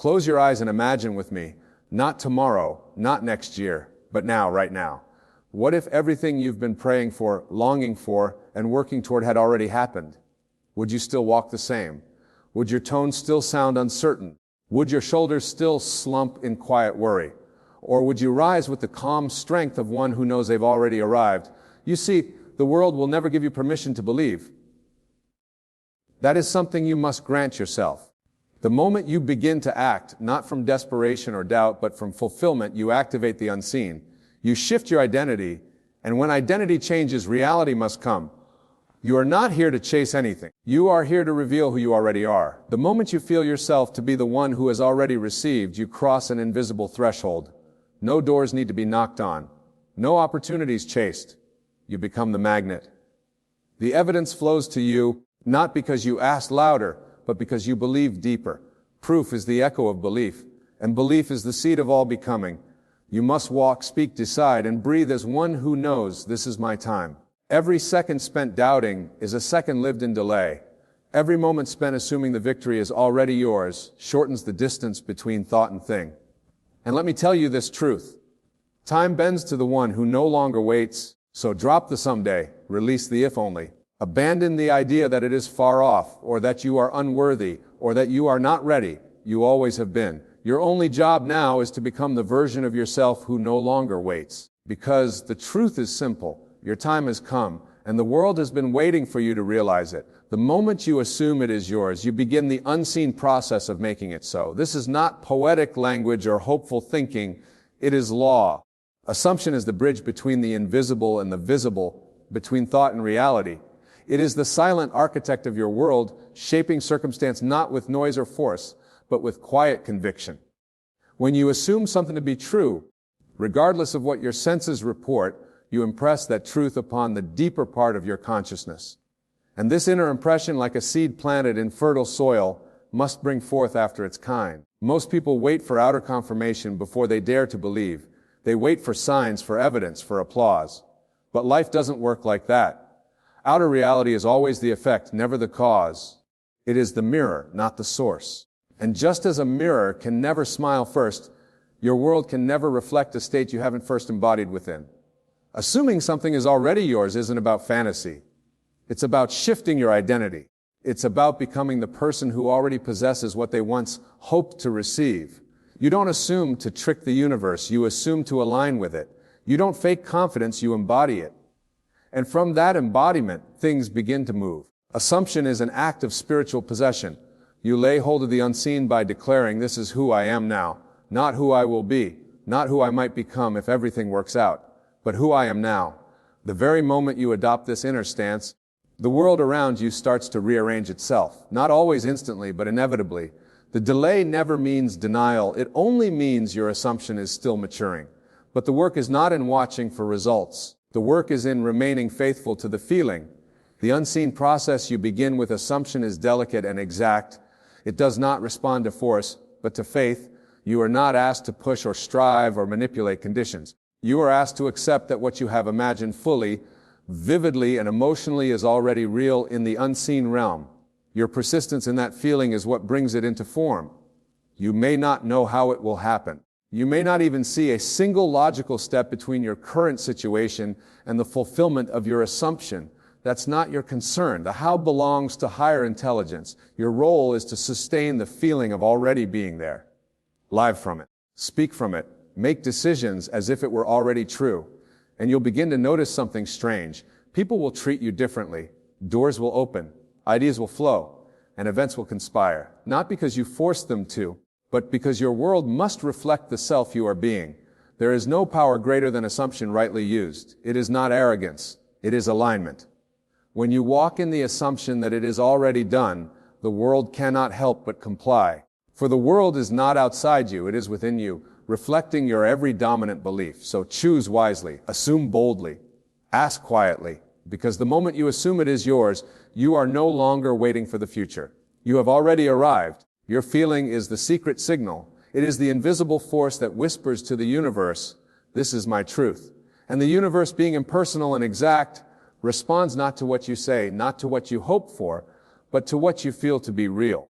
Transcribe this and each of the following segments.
Close your eyes and imagine with me, not tomorrow, not next year, but now, right now. What if everything you've been praying for, longing for, and working toward had already happened? Would you still walk the same? Would your tone still sound uncertain? Would your shoulders still slump in quiet worry? Or would you rise with the calm strength of one who knows they've already arrived? You see, the world will never give you permission to believe. That is something you must grant yourself. The moment you begin to act, not from desperation or doubt, but from fulfillment, you activate the unseen. You shift your identity, and when identity changes, reality must come. You are not here to chase anything. You are here to reveal who you already are. The moment you feel yourself to be the one who has already received, you cross an invisible threshold. No doors need to be knocked on. No opportunities chased. You become the magnet. The evidence flows to you, not because you asked louder, but because you believe deeper. Proof is the echo of belief, and belief is the seed of all becoming. You must walk, speak, decide, and breathe as one who knows this is my time. Every second spent doubting is a second lived in delay. Every moment spent assuming the victory is already yours shortens the distance between thought and thing. And let me tell you this truth. Time bends to the one who no longer waits, so drop the someday, release the if only. Abandon the idea that it is far off, or that you are unworthy, or that you are not ready. You always have been. Your only job now is to become the version of yourself who no longer waits. Because the truth is simple. Your time has come, and the world has been waiting for you to realize it. The moment you assume it is yours, you begin the unseen process of making it so. This is not poetic language or hopeful thinking. It is law. Assumption is the bridge between the invisible and the visible, between thought and reality. It is the silent architect of your world, shaping circumstance not with noise or force, but with quiet conviction. When you assume something to be true, regardless of what your senses report, you impress that truth upon the deeper part of your consciousness. And this inner impression, like a seed planted in fertile soil, must bring forth after its kind. Most people wait for outer confirmation before they dare to believe. They wait for signs, for evidence, for applause. But life doesn't work like that. Outer reality is always the effect, never the cause. It is the mirror, not the source. And just as a mirror can never smile first, your world can never reflect a state you haven't first embodied within. Assuming something is already yours isn't about fantasy. It's about shifting your identity. It's about becoming the person who already possesses what they once hoped to receive. You don't assume to trick the universe, you assume to align with it. You don't fake confidence, you embody it. And from that embodiment, things begin to move. Assumption is an act of spiritual possession. You lay hold of the unseen by declaring, this is who I am now, not who I will be, not who I might become if everything works out, but who I am now. The very moment you adopt this inner stance, the world around you starts to rearrange itself. Not always instantly, but inevitably. The delay never means denial. It only means your assumption is still maturing. But the work is not in watching for results. The work is in remaining faithful to the feeling. The unseen process you begin with assumption is delicate and exact. It does not respond to force, but to faith. You are not asked to push or strive or manipulate conditions. You are asked to accept that what you have imagined fully, vividly, and emotionally is already real in the unseen realm. Your persistence in that feeling is what brings it into form. You may not know how it will happen. You may not even see a single logical step between your current situation and the fulfillment of your assumption. That's not your concern. The how belongs to higher intelligence. Your role is to sustain the feeling of already being there. Live from it. Speak from it. Make decisions as if it were already true. And you'll begin to notice something strange. People will treat you differently. Doors will open. Ideas will flow. And events will conspire. Not because you forced them to, but because your world must reflect the self you are being. There is no power greater than assumption rightly used. It is not arrogance. It is alignment. When you walk in the assumption that it is already done, the world cannot help but comply. For the world is not outside you, it is within you, reflecting your every dominant belief. So choose wisely, assume boldly, ask quietly, because the moment you assume it is yours, you are no longer waiting for the future. You have already arrived. Your feeling is the secret signal. It is the invisible force that whispers to the universe, this is my truth. And the universe, being impersonal and exact, responds not to what you say, not to what you hope for, but to what you feel to be real.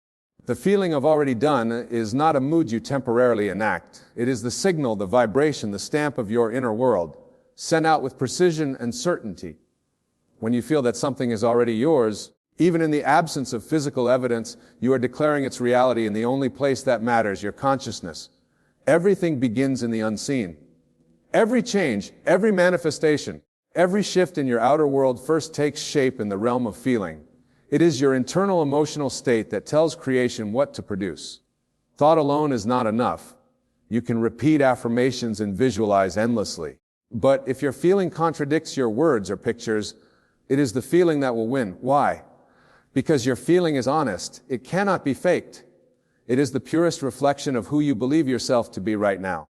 The feeling of already done is not a mood you temporarily enact. It is the signal, the vibration, the stamp of your inner world, sent out with precision and certainty. When you feel that something is already yours, even in the absence of physical evidence, you are declaring its reality in the only place that matters, your consciousness. Everything begins in the unseen. Every change, every manifestation, every shift in your outer world first takes shape in the realm of feeling. It is your internal emotional state that tells creation what to produce. Thought alone is not enough. You can repeat affirmations and visualize endlessly. But if your feeling contradicts your words or pictures, it is the feeling that will win. Why? Because your feeling is honest. It cannot be faked. It is the purest reflection of who you believe yourself to be right now.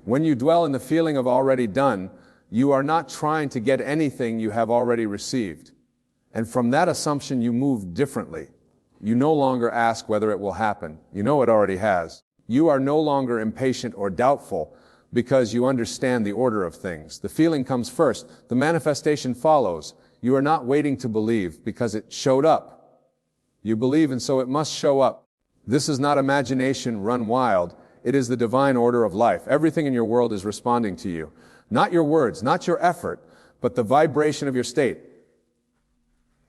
When you dwell in the feeling of already done, you are not trying to get anything you have already received. And from that assumption, you move differently. You no longer ask whether it will happen. You know it already has. You are no longer impatient or doubtful because you understand the order of things. The feeling comes first. The manifestation follows. You are not waiting to believe because it showed up. You believe, and so it must show up. This is not imagination run wild. It is the divine order of life. Everything in your world is responding to you. Not your words, not your effort, but the vibration of your state.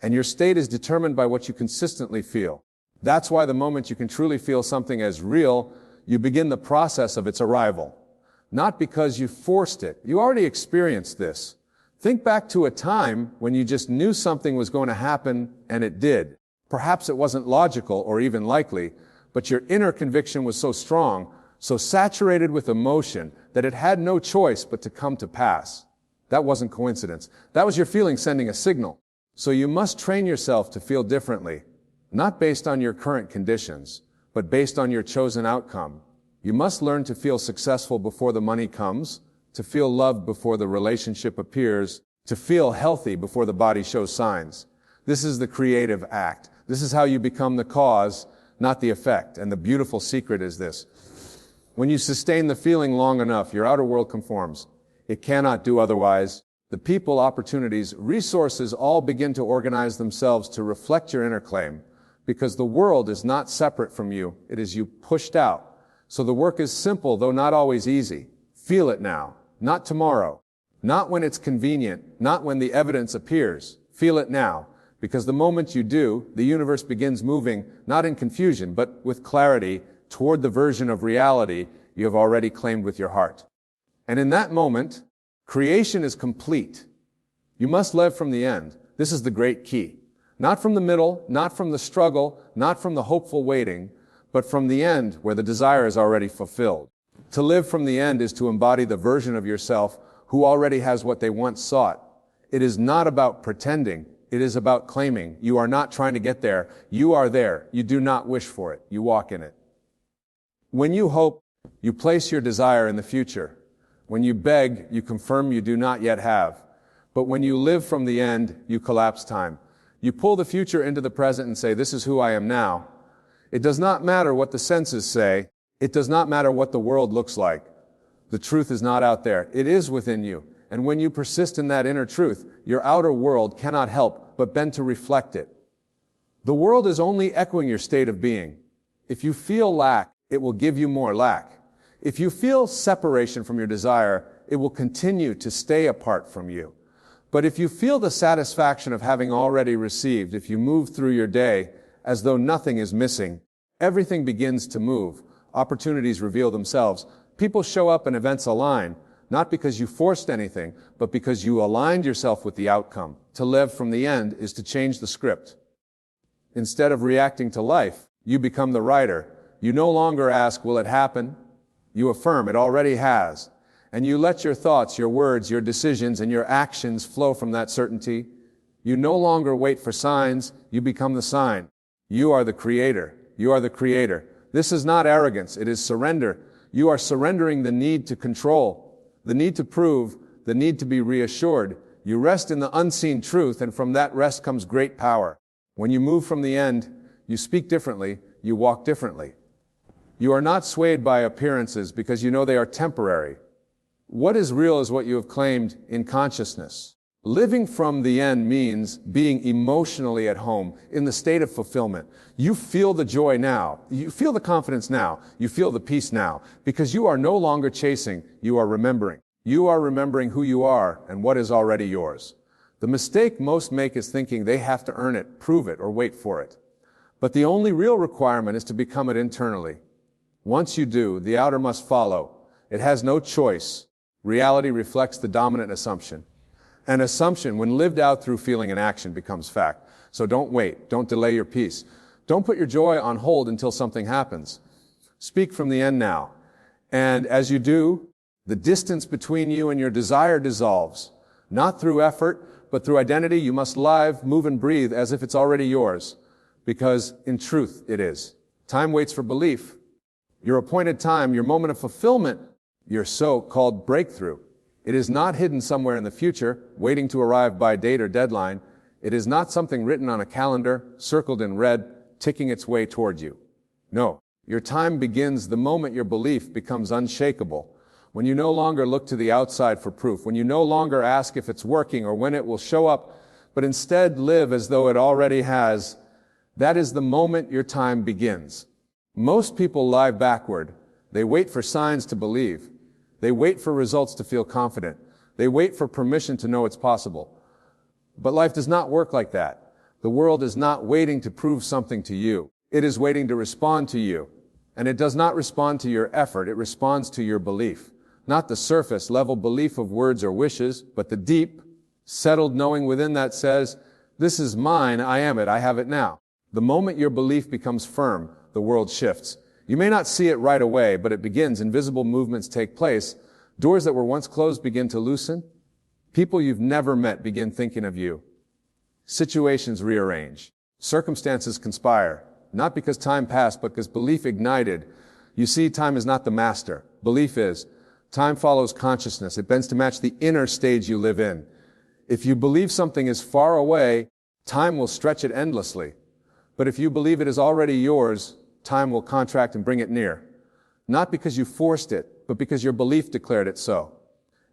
And your state is determined by what you consistently feel. That's why the moment you can truly feel something as real, you begin the process of its arrival. Not because you forced it. You already experienced this. Think back to a time when you just knew something was going to happen, and it did. Perhaps it wasn't logical or even likely, but your inner conviction was so strong, so saturated with emotion, that it had no choice but to come to pass. That wasn't coincidence. That was your feeling sending a signal. So you must train yourself to feel differently, not based on your current conditions, but based on your chosen outcome. You must learn to feel successful before the money comes, to feel loved before the relationship appears, to feel healthy before the body shows signs. This is the creative act. This is how you become the cause, not the effect. And the beautiful secret is this. When you sustain the feeling long enough, your outer world conforms. It cannot do otherwise. The people, opportunities, resources all begin to organize themselves to reflect your inner claim, because the world is not separate from you. It is you pushed out. So the work is simple, though not always easy. Feel it now, not tomorrow, not when it's convenient, not when the evidence appears. Feel it now, because the moment you do, the universe begins moving, not in confusion, but with clarity toward the version of reality you have already claimed with your heart. And in that moment, creation is complete. You must live from the end. This is the great key. Not from the middle, not from the struggle, not from the hopeful waiting, but from the end where the desire is already fulfilled. To live from the end is to embody the version of yourself who already has what they once sought. It is not about pretending. It is about claiming. You are not trying to get there. You are there. You do not wish for it. You walk in it. When you hope, you place your desire in the future. When you beg, you confirm you do not yet have. But when you live from the end, you collapse time. You pull the future into the present and say, this is who I am now. It does not matter what the senses say. It does not matter what the world looks like. The truth is not out there. It is within you. And when you persist in that inner truth, your outer world cannot help but bend to reflect it. The world is only echoing your state of being. If you feel lack, it will give you more lack. If you feel separation from your desire, it will continue to stay apart from you. But if you feel the satisfaction of having already received, if you move through your day as though nothing is missing, everything begins to move. Opportunities reveal themselves. People show up and events align, not because you forced anything, but because you aligned yourself with the outcome. To live from the end is to change the script. Instead of reacting to life, you become the writer. You no longer ask, will it happen? You affirm it already has. And you let your thoughts, your words, your decisions, and your actions flow from that certainty. You no longer wait for signs. You become the sign. You are the creator. You are the creator. This is not arrogance. It is surrender. You are surrendering the need to control, the need to prove, the need to be reassured. You rest in the unseen truth, and from that rest comes great power. When you move from the end, you speak differently. You walk differently. You are not swayed by appearances because you know they are temporary. What is real is what you have claimed in consciousness. Living from the end means being emotionally at home, in the state of fulfillment. You feel the joy now. You feel the confidence now. You feel the peace now. Because you are no longer chasing, you are remembering. You are remembering who you are and what is already yours. The mistake most make is thinking they have to earn it, prove it, or wait for it. But the only real requirement is to become it internally. Once you do, the outer must follow. It has no choice. Reality reflects the dominant assumption. An assumption, when lived out through feeling and action, becomes fact. So don't wait. Don't delay your peace. Don't put your joy on hold until something happens. Speak from the end now. And as you do, the distance between you and your desire dissolves. Not through effort, but through identity. You must live, move, and breathe as if it's already yours. Because in truth, it is. Time waits for belief. Your appointed time, your moment of fulfillment, your so-called breakthrough. It is not hidden somewhere in the future, waiting to arrive by date or deadline. It is not something written on a calendar, circled in red, ticking its way toward you. No, your time begins the moment your belief becomes unshakable. When you no longer look to the outside for proof, when you no longer ask if it's working or when it will show up, but instead live as though it already has, that is the moment your time begins. Most people lie backward. They wait for signs to believe. They wait for results to feel confident. They wait for permission to know it's possible. But life does not work like that. The world is not waiting to prove something to you. It is waiting to respond to you. And it does not respond to your effort. It responds to your belief. Not the surface level belief of words or wishes, but the deep, settled knowing within that says, this is mine, I am it, I have it now. The moment your belief becomes firm, the world shifts. You may not see it right away, but it begins. Invisible movements take place. Doors that were once closed begin to loosen. People you've never met begin thinking of you. Situations rearrange. Circumstances conspire. Not because time passed, but because belief ignited. You see, time is not the master. Belief is. Time follows consciousness. It bends to match the inner stage you live in. If you believe something is far away, time will stretch it endlessly. But if you believe it is already yours, time will contract and bring it near. Not because you forced it, but because your belief declared it so.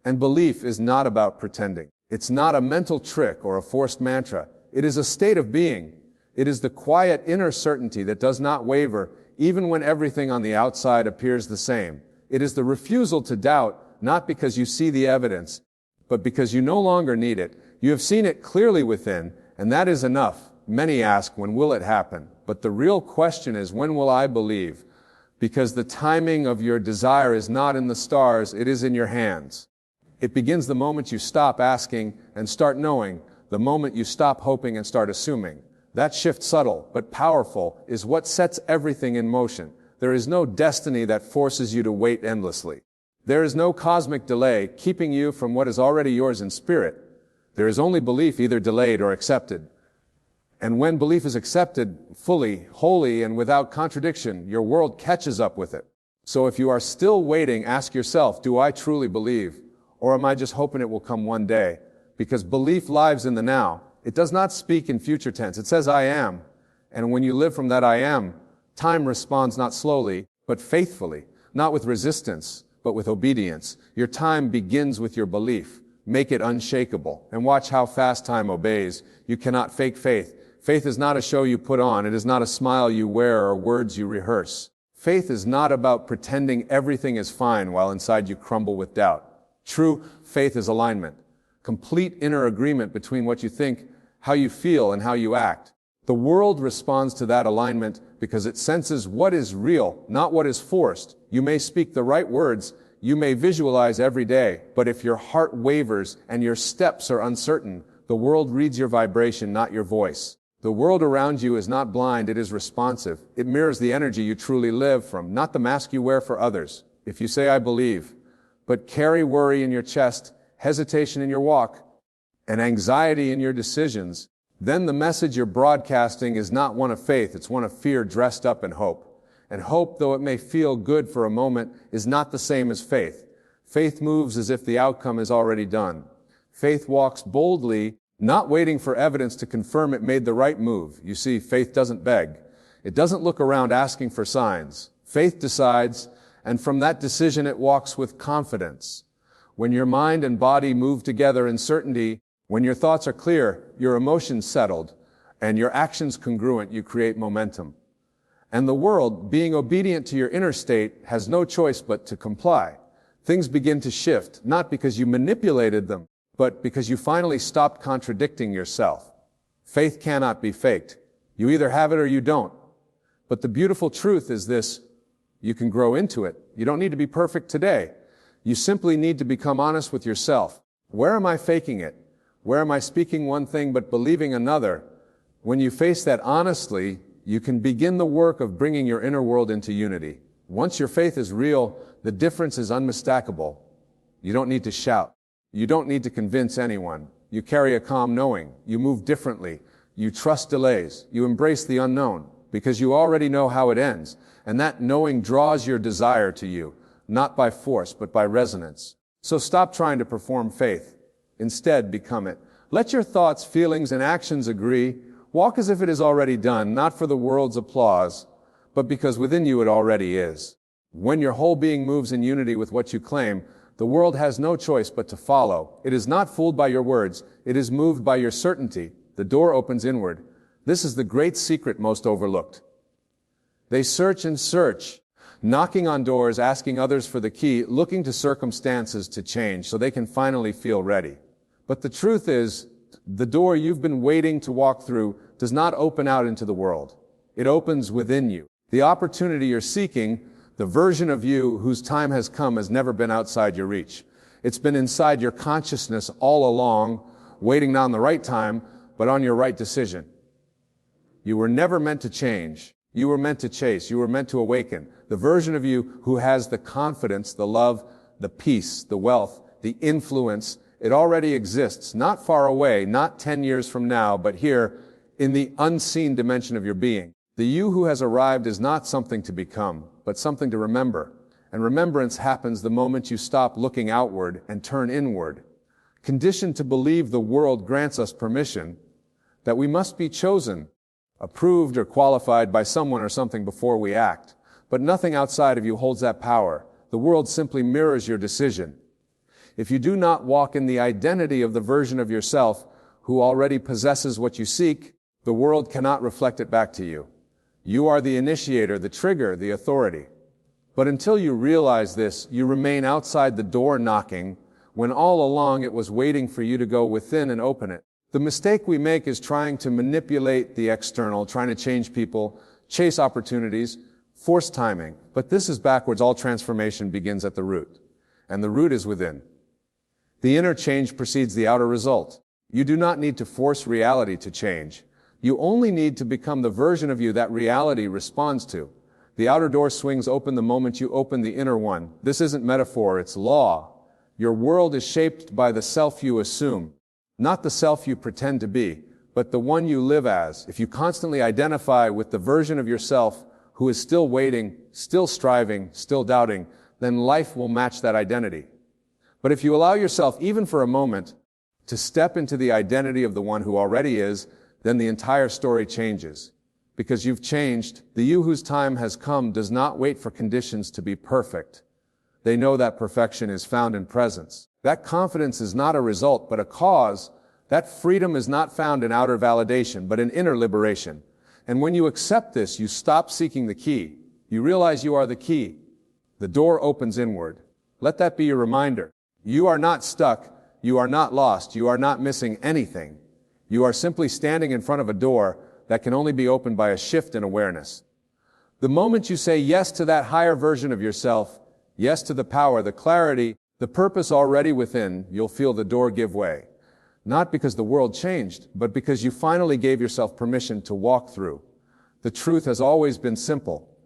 And belief is not about pretending. It's not a mental trick or a forced mantra. It is a state of being. It is the quiet inner certainty that does not waver, even when everything on the outside appears the same. It is the refusal to doubt, not because you see the evidence, but because you no longer need it. You have seen it clearly within, and that is enough. Many ask, when will it happen? But the real question is, when will I believe? Because the timing of your desire is not in the stars, it is in your hands. It begins the moment you stop asking and start knowing, the moment you stop hoping and start assuming. That shift, subtle but powerful, is what sets everything in motion. There is no destiny that forces you to wait endlessly. There is no cosmic delay keeping you from what is already yours in spirit. There is only belief, either delayed or accepted. And when belief is accepted fully, wholly, and without contradiction, your world catches up with it. So if you are still waiting, ask yourself, do I truly believe? Or am I just hoping it will come one day? Because belief lives in the now. It does not speak in future tense. It says, I am. And when you live from that I am, time responds not slowly, but faithfully, not with resistance, but with obedience. Your time begins with your belief. Make it unshakable, and watch how fast time obeys. You cannot fake faith. Faith is not a show you put on. It is not a smile you wear or words you rehearse. Faith is not about pretending everything is fine while inside you crumble with doubt. True faith is alignment. Complete inner agreement between what you think, how you feel, and how you act. The world responds to that alignment because it senses what is real, not what is forced. You may speak the right words, you may visualize every day, but if your heart wavers and your steps are uncertain, the world reads your vibration, not your voice. The world around you is not blind, it is responsive. It mirrors the energy you truly live from, not the mask you wear for others. If you say, I believe, but carry worry in your chest, hesitation in your walk, and anxiety in your decisions, then the message you're broadcasting is not one of faith, it's one of fear dressed up in hope. And hope, though it may feel good for a moment, is not the same as faith. Faith moves as if the outcome is already done. Faith walks boldly, not waiting for evidence to confirm it made the right move. You see, faith doesn't beg. It doesn't look around asking for signs. Faith decides, and from that decision it walks with confidence. When your mind and body move together in certainty, When your thoughts are clear, your emotions settled, and your actions congruent, you create momentum. And the world, being obedient to your inner state, has no choice but to comply. Things begin to shift, not because you manipulated them, but because you finally stopped contradicting yourself. Faith cannot be faked. You either have it or you don't. But the beautiful truth is this: you can grow into it. You don't need to be perfect today. You simply need to become honest with yourself. Where am I faking it? Where am I speaking one thing but believing another? When you face that honestly, you can begin the work of bringing your inner world into unity. Once your faith is real, the difference is unmistakable. You don't need to shout. You don't need to convince anyone. You carry a calm knowing. You move differently. You trust delays. You embrace the unknown because you already know how it ends. And that knowing draws your desire to you, not by force, but by resonance. So stop trying to perform faith. Instead, become it. Let your thoughts, feelings, and actions agree. Walk as if it is already done, not for the world's applause, but because within you it already is. When your whole being moves in unity with what you claim, the world has no choice but to follow. It is not fooled by your words. It is moved by your certainty. The door opens inward. This is the great secret most overlooked. They search and search, knocking on doors, asking others for the key, looking to circumstances to change so they can finally feel ready. But the truth is, the door you've been waiting to walk through does not open out into the world. It opens within you. The opportunity you're seeking, the version of you whose time has come, has never been outside your reach. It's been inside your consciousness all along, waiting not on the right time, but on your right decision. You were never meant to change. You were meant to chase. You were meant to awaken. The version of you who has the confidence, the love, the peace, the wealth, the influence, it already exists, not far away, not 10 years from now, but here in the unseen dimension of your being. The you who has arrived is not something to become, but something to remember. And remembrance happens the moment you stop looking outward and turn inward. Conditioned to believe the world grants us permission, that we must be chosen, approved or qualified by someone or something before we act. But nothing outside of you holds that power. The world simply mirrors your decision. If you do not walk in the identity of the version of yourself who already possesses what you seek, the world cannot reflect it back to you. You are the initiator, the trigger, the authority. But until you realize this, you remain outside the door knocking, when all along it was waiting for you to go within and open it. The mistake we make is trying to manipulate the external, trying to change people, chase opportunities, force timing. But this is backwards. All transformation begins at the root, and the root is within. The inner change precedes the outer result. You do not need to force reality to change. You only need to become the version of you that reality responds to. The outer door swings open the moment you open the inner one. This isn't metaphor, it's law. Your world is shaped by the self you assume, not the self you pretend to be, but the one you live as. If you constantly identify with the version of yourself who is still waiting, still striving, still doubting, then life will match that identity. But if you allow yourself, even for a moment, to step into the identity of the one who already is, then the entire story changes. Because you've changed, the you whose time has come does not wait for conditions to be perfect. They know that perfection is found in presence. That confidence is not a result, but a cause. That freedom is not found in outer validation, but in inner liberation. And when you accept this, you stop seeking the key. You realize you are the key. The door opens inward. Let that be your reminder. You are not stuck. You are not lost. You are not missing anything. You are simply standing in front of a door that can only be opened by a shift in awareness. The moment you say yes to that higher version of yourself, yes to the power, the clarity, the purpose already within, you'll feel the door give way. Not because the world changed, but because you finally gave yourself permission to walk through. The truth has always been simple.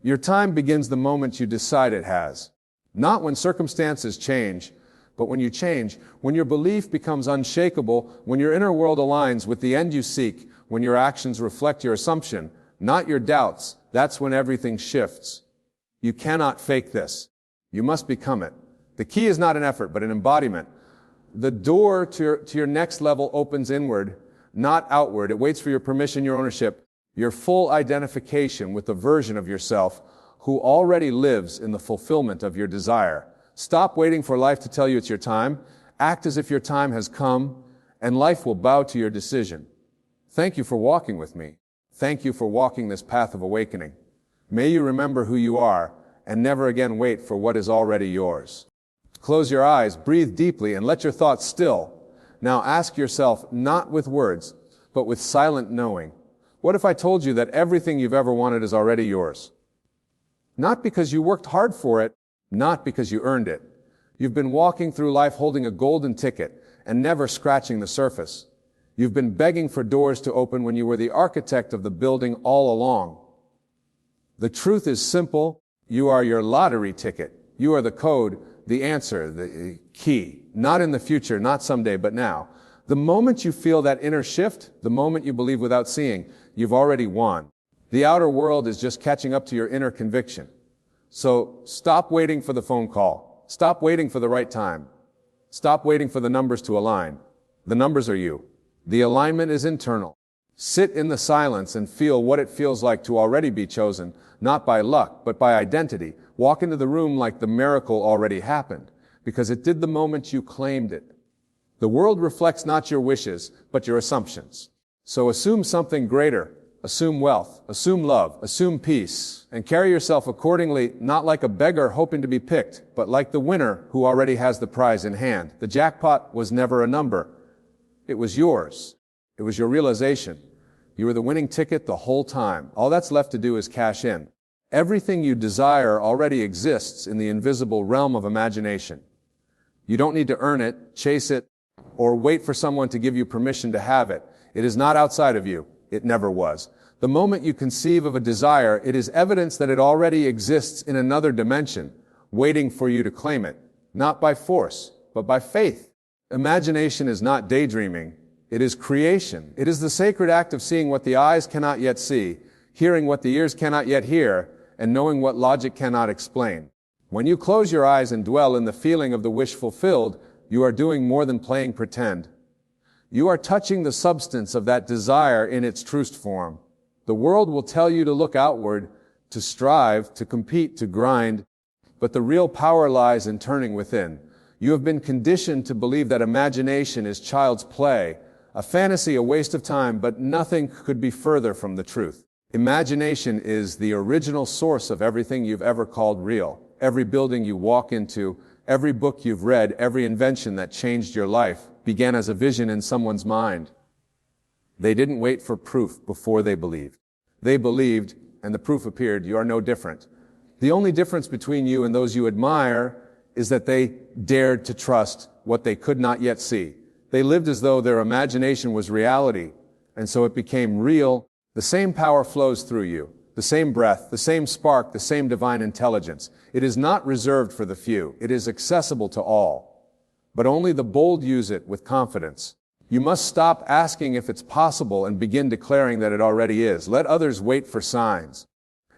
Your time begins the moment you decide it has. Not when circumstances change, but when you change, when your belief becomes unshakable, when your inner world aligns with the end you seek, when your actions reflect your assumption, not your doubts, that's when everything shifts. You cannot fake this. You must become it. The key is not an effort, but an embodiment. The door to your next level opens inward, not outward. It waits for your permission, your ownership, your full identification with the version of yourself who already lives in the fulfillment of your desire. Stop waiting for life to tell you it's your time. Act as if your time has come, and life will bow to your decision. Thank you for walking with me. Thank you for walking this path of awakening. May you remember who you are and never again wait for what is already yours. Close your eyes, breathe deeply, and let your thoughts still. Now ask yourself, not with words, but with silent knowing. What if I told you that everything you've ever wanted is already yours? Not because you worked hard for it, not because you earned it. You've been walking through life holding a golden ticket and never scratching the surface. You've been begging for doors to open when you were the architect of the building all along. The truth is simple. You are your lottery ticket. You are the code, the answer, the key. Not in the future, not someday, but now. The moment you feel that inner shift, the moment you believe without seeing, you've already won. The outer world is just catching up to your inner conviction. So stop waiting for the phone call. Stop waiting for the right time. Stop waiting for the numbers to align. The numbers are you. The alignment is internal. Sit in the silence and feel what it feels like to already be chosen, not by luck, but by identity. Walk into the room like the miracle already happened, because it did the moment you claimed it. The world reflects not your wishes, but your assumptions. So assume something greater. Assume wealth, assume love, assume peace, and carry yourself accordingly, not like a beggar hoping to be picked, but like the winner who already has the prize in hand. The jackpot was never a number. It was yours. It was your realization. You were the winning ticket the whole time. All that's left to do is cash in. Everything you desire already exists in the invisible realm of imagination. You don't need to earn it, chase it, or wait for someone to give you permission to have it. It is not outside of you. It never was. The moment you conceive of a desire, it is evidence that it already exists in another dimension, waiting for you to claim it, not by force, but by faith. Imagination is not daydreaming. It is creation. It is the sacred act of seeing what the eyes cannot yet see, hearing what the ears cannot yet hear, and knowing what logic cannot explain. When you close your eyes and dwell in the feeling of the wish fulfilled, you are doing more than playing pretend. You are touching the substance of that desire in its truest form. The world will tell you to look outward, to strive, to compete, to grind, but the real power lies in turning within. You have been conditioned to believe that imagination is child's play, a fantasy, a waste of time, but nothing could be further from the truth. Imagination is the original source of everything you've ever called real. Every building you walk into, every book you've read, every invention that changed your life began as a vision in someone's mind. They didn't wait for proof before they believed. They believed, and the proof appeared. You are no different. The only difference between you and those you admire is that they dared to trust what they could not yet see. They lived as though their imagination was reality, and so it became real. The same power flows through you, the same breath, the same spark, the same divine intelligence. It is not reserved for the few. It is accessible to all. But only the bold use it with confidence. You must stop asking if it's possible and begin declaring that it already is. Let others wait for signs.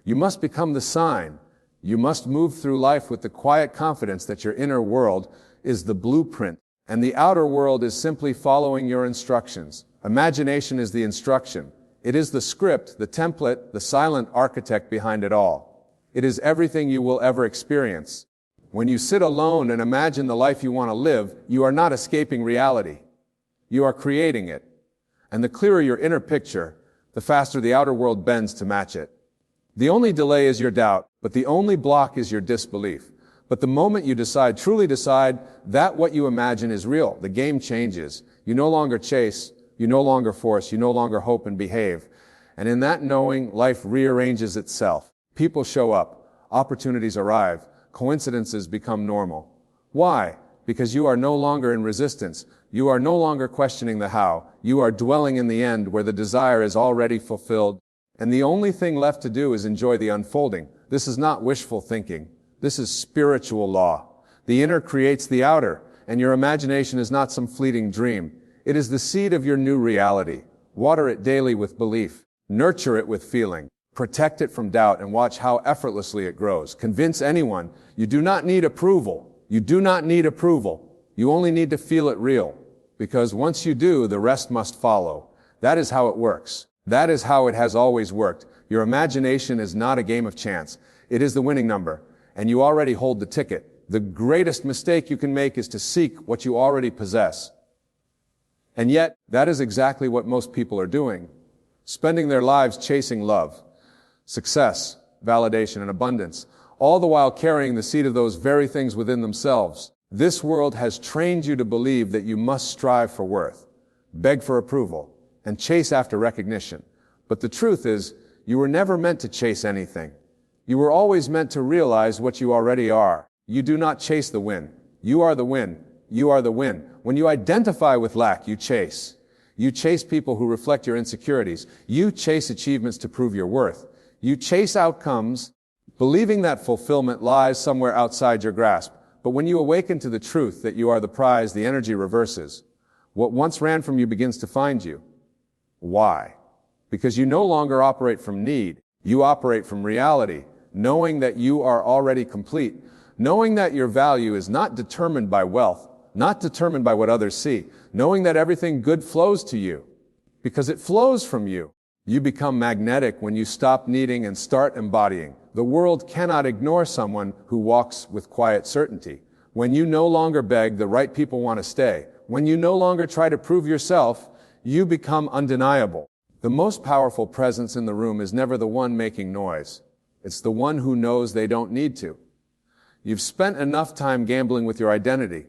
You must become the sign. You must move through life with the quiet confidence that your inner world is the blueprint, and the outer world is simply following your instructions. Imagination is the instruction. It is the script, the template, the silent architect behind it all. It is everything you will ever experience. When you sit alone and imagine the life you want to live, you are not escaping reality. You are creating it. And the clearer your inner picture, the faster the outer world bends to match it. The only delay is your doubt, but the only block is your disbelief. But the moment you decide, truly decide, that what you imagine is real, the game changes. You no longer chase, you no longer force, you no longer hope and behave. And in that knowing, life rearranges itself. People show up, opportunities arrive, coincidences become normal. Why? Because you are no longer in resistance. You are no longer questioning the how. You are dwelling in the end where the desire is already fulfilled. And the only thing left to do is enjoy the unfolding. This is not wishful thinking. This is spiritual law. The inner creates the outer, and your imagination is not some fleeting dream. It is the seed of your new reality. Water it daily with belief. Nurture it with feeling. Protect it from doubt and watch how effortlessly it grows. Convince anyone you do not need approval. You do not need approval. You only need to feel it real. Because once you do, the rest must follow. That is how it works. That is how it has always worked. Your imagination is not a game of chance. It is the winning number, and you already hold the ticket. The greatest mistake you can make is to seek what you already possess. And yet, that is exactly what most people are doing. Spending their lives chasing love, success, validation, and abundance, all the while carrying the seed of those very things within themselves. This world has trained you to believe that you must strive for worth, beg for approval, and chase after recognition. But the truth is, you were never meant to chase anything. You were always meant to realize what you already are. You do not chase the win. You are the win. You are the win. When you identify with lack, you chase. You chase people who reflect your insecurities. You chase achievements to prove your worth. You chase outcomes, believing that fulfillment lies somewhere outside your grasp. But when you awaken to the truth that you are the prize, the energy reverses. What once ran from you begins to find you. Why? Because you no longer operate from need. You operate from reality, knowing that you are already complete, knowing that your value is not determined by wealth, not determined by what others see, knowing that everything good flows to you, because it flows from you. You become magnetic when you stop needing and start embodying. The world cannot ignore someone who walks with quiet certainty. When you no longer beg, the right people want to stay. When you no longer try to prove yourself, you become undeniable. The most powerful presence in the room is never the one making noise. It's the one who knows they don't need to. You've spent enough time gambling with your identity,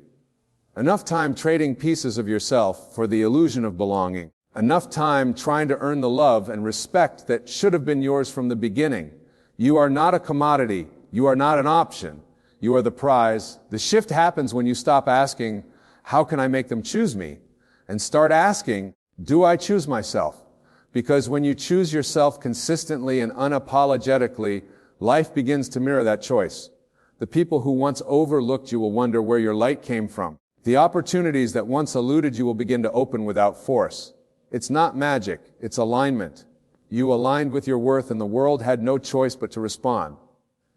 enough time trading pieces of yourself for the illusion of belonging, enough time trying to earn the love and respect that should have been yours from the beginning. You are not a commodity. You are not an option. You are the prize. The shift happens when you stop asking, how can I make them choose me? And start asking, do I choose myself? Because when you choose yourself consistently and unapologetically, life begins to mirror that choice. The people who once overlooked you will wonder where your light came from. The opportunities that once eluded you will begin to open without force. It's not magic, it's alignment. You aligned with your worth and the world had no choice but to respond.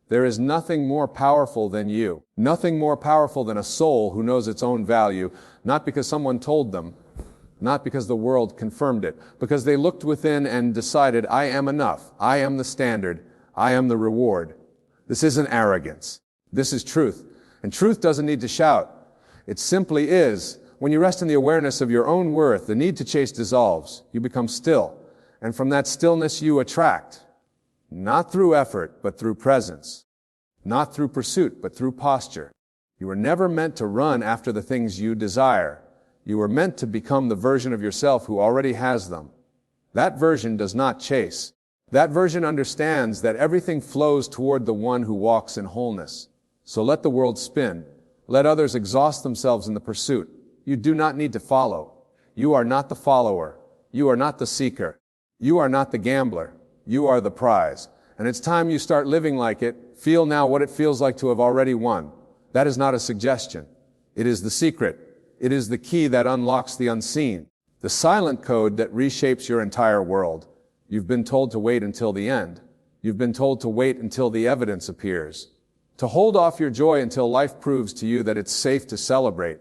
There is nothing more powerful than you. Nothing more powerful than a soul who knows its own value, not because someone told them, not because the world confirmed it, because they looked within and decided, I am enough, I am the standard, I am the reward. This isn't arrogance. This is truth. And truth doesn't need to shout. It simply is. When you rest in the awareness of your own worth, the need to chase dissolves. You become still. And from that stillness you attract. Not through effort, but through presence. Not through pursuit, but through posture. You were never meant to run after the things you desire. You were meant to become the version of yourself who already has them. That version does not chase. That version understands that everything flows toward the one who walks in wholeness. So let the world spin. Let others exhaust themselves in the pursuit. You do not need to follow. You are not the follower. You are not the seeker. You are not the gambler. You are the prize. And it's time you start living like it. Feel now what it feels like to have already won. That is not a suggestion. It is the secret. It is the key that unlocks the unseen. The silent code that reshapes your entire world. You've been told to wait until the end. You've been told to wait until the evidence appears. To hold off your joy until life proves to you that it's safe to celebrate.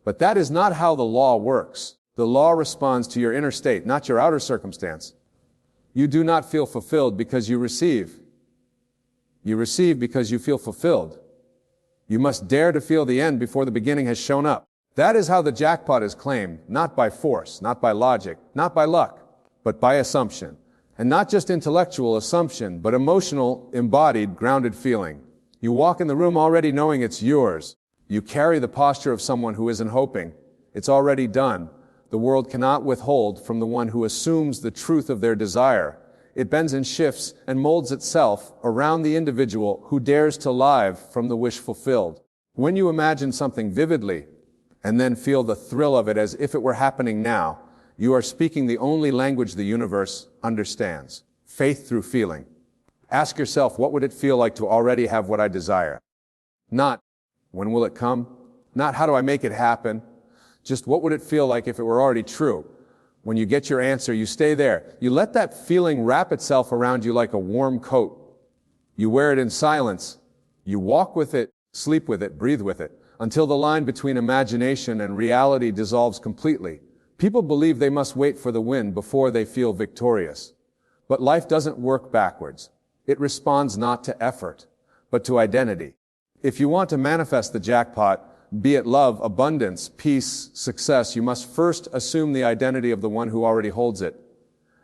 But that is not how the law works. The law responds to your inner state, not your outer circumstance. You do not feel fulfilled because you receive. You receive because you feel fulfilled. You must dare to feel the end before the beginning has shown up. That is how the jackpot is claimed, not by force, not by logic, not by luck, but by assumption. And not just intellectual assumption, but emotional, embodied, grounded feeling. You walk in the room already knowing it's yours. You carry the posture of someone who isn't hoping. It's already done. The world cannot withhold from the one who assumes the truth of their desire. It bends and shifts and molds itself around the individual who dares to live from the wish fulfilled. When you imagine something vividly and then feel the thrill of it as if it were happening now, you are speaking the only language the universe understands. Faith through feeling. Ask yourself, what would it feel like to already have what I desire? Not, when will it come? Not, how do I make it happen? Just, what would it feel like if it were already true? When you get your answer, you stay there. You let that feeling wrap itself around you like a warm coat. You wear it in silence. You walk with it, sleep with it, breathe with it, until the line between imagination and reality dissolves completely. People believe they must wait for the win before they feel victorious. But life doesn't work backwards. It responds not to effort, but to identity. If you want to manifest the jackpot, be it love, abundance, peace, success, you must first assume the identity of the one who already holds it.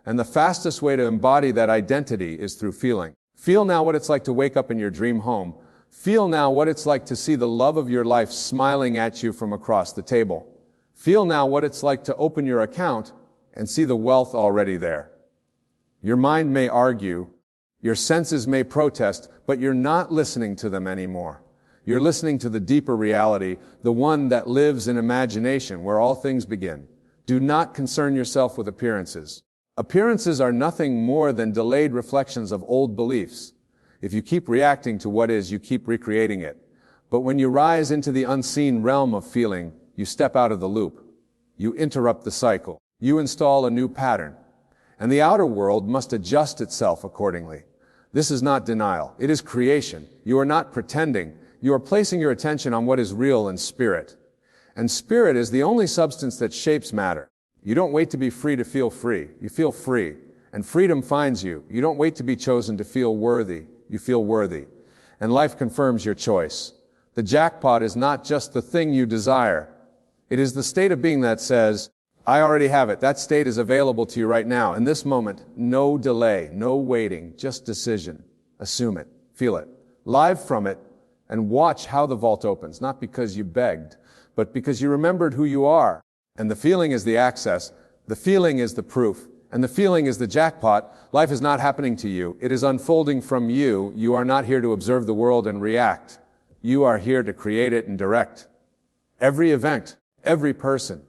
And the fastest way to embody that identity is through feeling. Feel now what it's like to wake up in your dream home. Feel now what it's like to see the love of your life smiling at you from across the table. Feel now what it's like to open your account and see the wealth already there. Your mind may argue, your senses may protest, but you're not listening to them anymore. You're listening to the deeper reality, the one that lives in imagination, where all things begin. Do not concern yourself with appearances. Appearances are nothing more than delayed reflections of old beliefs. If you keep reacting to what is, you keep recreating it. But when you rise into the unseen realm of feeling, you step out of the loop. You interrupt the cycle. You install a new pattern. And the outer world must adjust itself accordingly. This is not denial. It is creation. You are not pretending. You are placing your attention on what is real in spirit. And spirit is the only substance that shapes matter. You don't wait to be free to feel free. You feel free. And freedom finds you. You don't wait to be chosen to feel worthy. You feel worthy. And life confirms your choice. The jackpot is not just the thing you desire. It is the state of being that says, I already have it. That state is available to you right now. In this moment, no delay, no waiting, just decision. Assume it. Feel it. Live from it. And watch how the vault opens. Not because you begged, but because you remembered who you are. And the feeling is the access. The feeling is the proof. And the feeling is the jackpot. Life is not happening to you. It is unfolding from you. You are not here to observe the world and react. You are here to create it and direct. Every event, every person,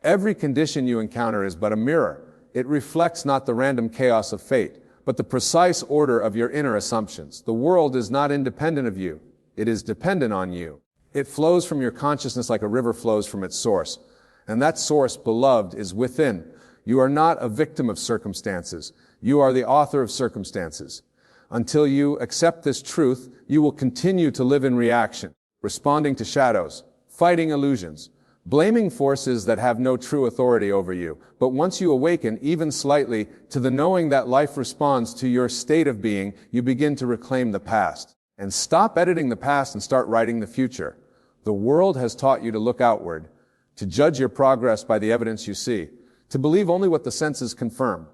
every condition you encounter is but a mirror. It reflects not the random chaos of fate, but the precise order of your inner assumptions. The world is not independent of you. It is dependent on you. It flows from your consciousness like a river flows from its source. And that source, beloved, is within. You are not a victim of circumstances. You are the author of circumstances. Until you accept this truth, you will continue to live in reaction, responding to shadows, fighting illusions, blaming forces that have no true authority over you. But once you awaken, even slightly, to the knowing that life responds to your state of being, you begin to reclaim the past. And stop editing the past and start writing the future. The world has taught you to look outward, to judge your progress by the evidence you see, to believe only what the senses confirm.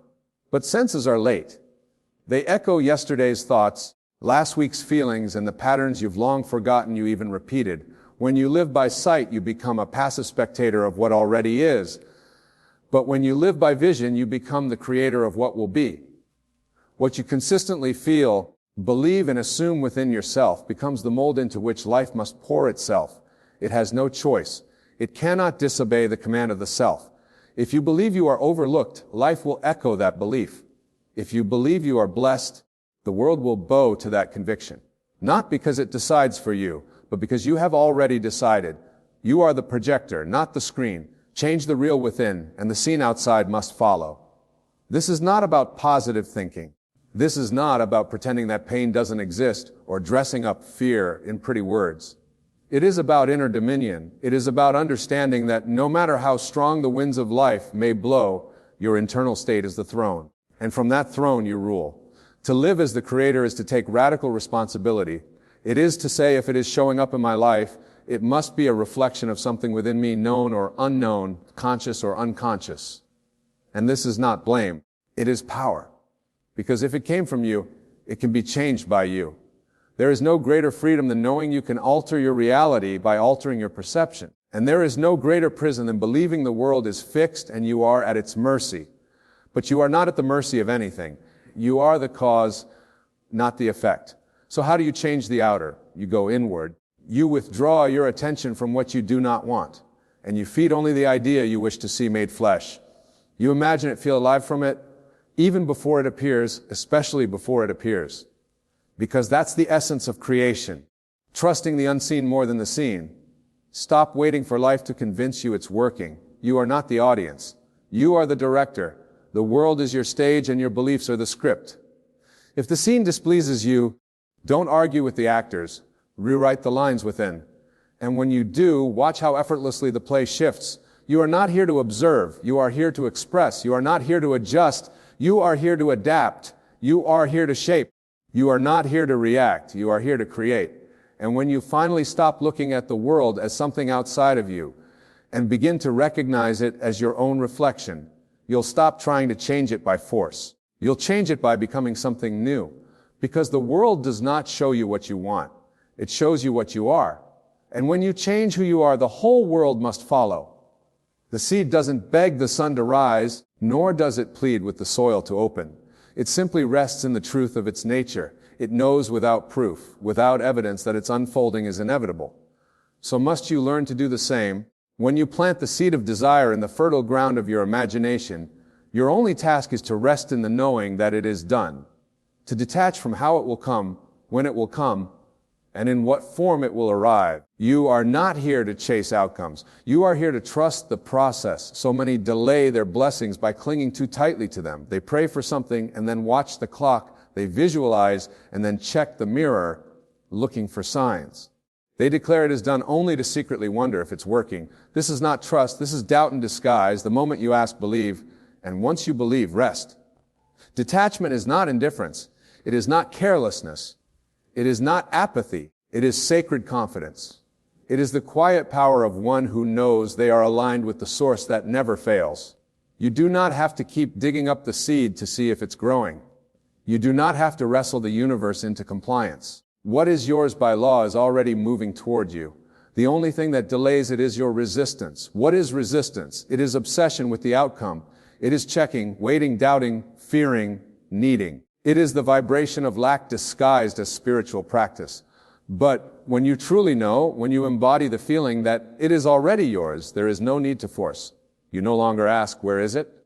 But senses are late. They echo yesterday's thoughts, last week's feelings, and the patterns you've long forgotten you even repeated. When you live by sight, you become a passive spectator of what already is. But when you live by vision, you become the creator of what will be. What you consistently feel, believe, and assume within yourself becomes the mold into which life must pour itself. It has no choice. It cannot disobey the command of the self. If you believe you are overlooked, life will echo that belief. If you believe you are blessed, the world will bow to that conviction. Not because it decides for you, but because you have already decided. You are the projector, not the screen. Change the real within, and the scene outside must follow. This is not about positive thinking. This is not about pretending that pain doesn't exist or dressing up fear in pretty words. It is about inner dominion. It is about understanding that no matter how strong the winds of life may blow, your internal state is the throne. And from that throne you rule. To live as the creator is to take radical responsibility. It is to say, if it is showing up in my life, it must be a reflection of something within me, known or unknown, conscious or unconscious. And this is not blame. It is power. Because if it came from you, it can be changed by you. There is no greater freedom than knowing you can alter your reality by altering your perception. And there is no greater prison than believing the world is fixed and you are at its mercy. But you are not at the mercy of anything. You are the cause, not the effect. So how do you change the outer? You go inward. You withdraw your attention from what you do not want. And you feed only the idea you wish to see made flesh. You imagine it, feel alive from it, even before it appears, especially before it appears. Because that's the essence of creation. Trusting the unseen more than the seen. Stop waiting for life to convince you it's working. You are not the audience. You are the director. The world is your stage and your beliefs are the script. If the scene displeases you, don't argue with the actors. Rewrite the lines within. And when you do, watch how effortlessly the play shifts. You are not here to observe. You are here to express. You are not here to adjust. You are here to adapt. You are here to shape. You are not here to react. You are here to create. And when you finally stop looking at the world as something outside of you and begin to recognize it as your own reflection, you'll stop trying to change it by force. You'll change it by becoming something new. Because the world does not show you what you want. It shows you what you are. And when you change who you are, the whole world must follow. The seed doesn't beg the sun to rise, nor does it plead with the soil to open. It simply rests in the truth of its nature. It knows without proof, without evidence that its unfolding is inevitable. So must you learn to do the same. When you plant the seed of desire in the fertile ground of your imagination, your only task is to rest in the knowing that it is done, to detach from how it will come, when it will come, and in what form it will arrive. You are not here to chase outcomes. You are here to trust the process. So many delay their blessings by clinging too tightly to them. They pray for something and then watch the clock. They visualize and then check the mirror, looking for signs. They declare it is done only to secretly wonder if it's working. This is not trust. This is doubt in disguise. The moment you ask, believe. And once you believe, rest. Detachment is not indifference. It is not carelessness. It is not apathy. It is sacred confidence. It is the quiet power of one who knows they are aligned with the source that never fails. You do not have to keep digging up the seed to see if it's growing. You do not have to wrestle the universe into compliance. What is yours by law is already moving toward you. The only thing that delays it is your resistance. What is resistance? It is obsession with the outcome. It is checking, waiting, doubting, fearing, needing. It is the vibration of lack disguised as spiritual practice. But when you truly know, when you embody the feeling that it is already yours, there is no need to force. You no longer ask, where is it?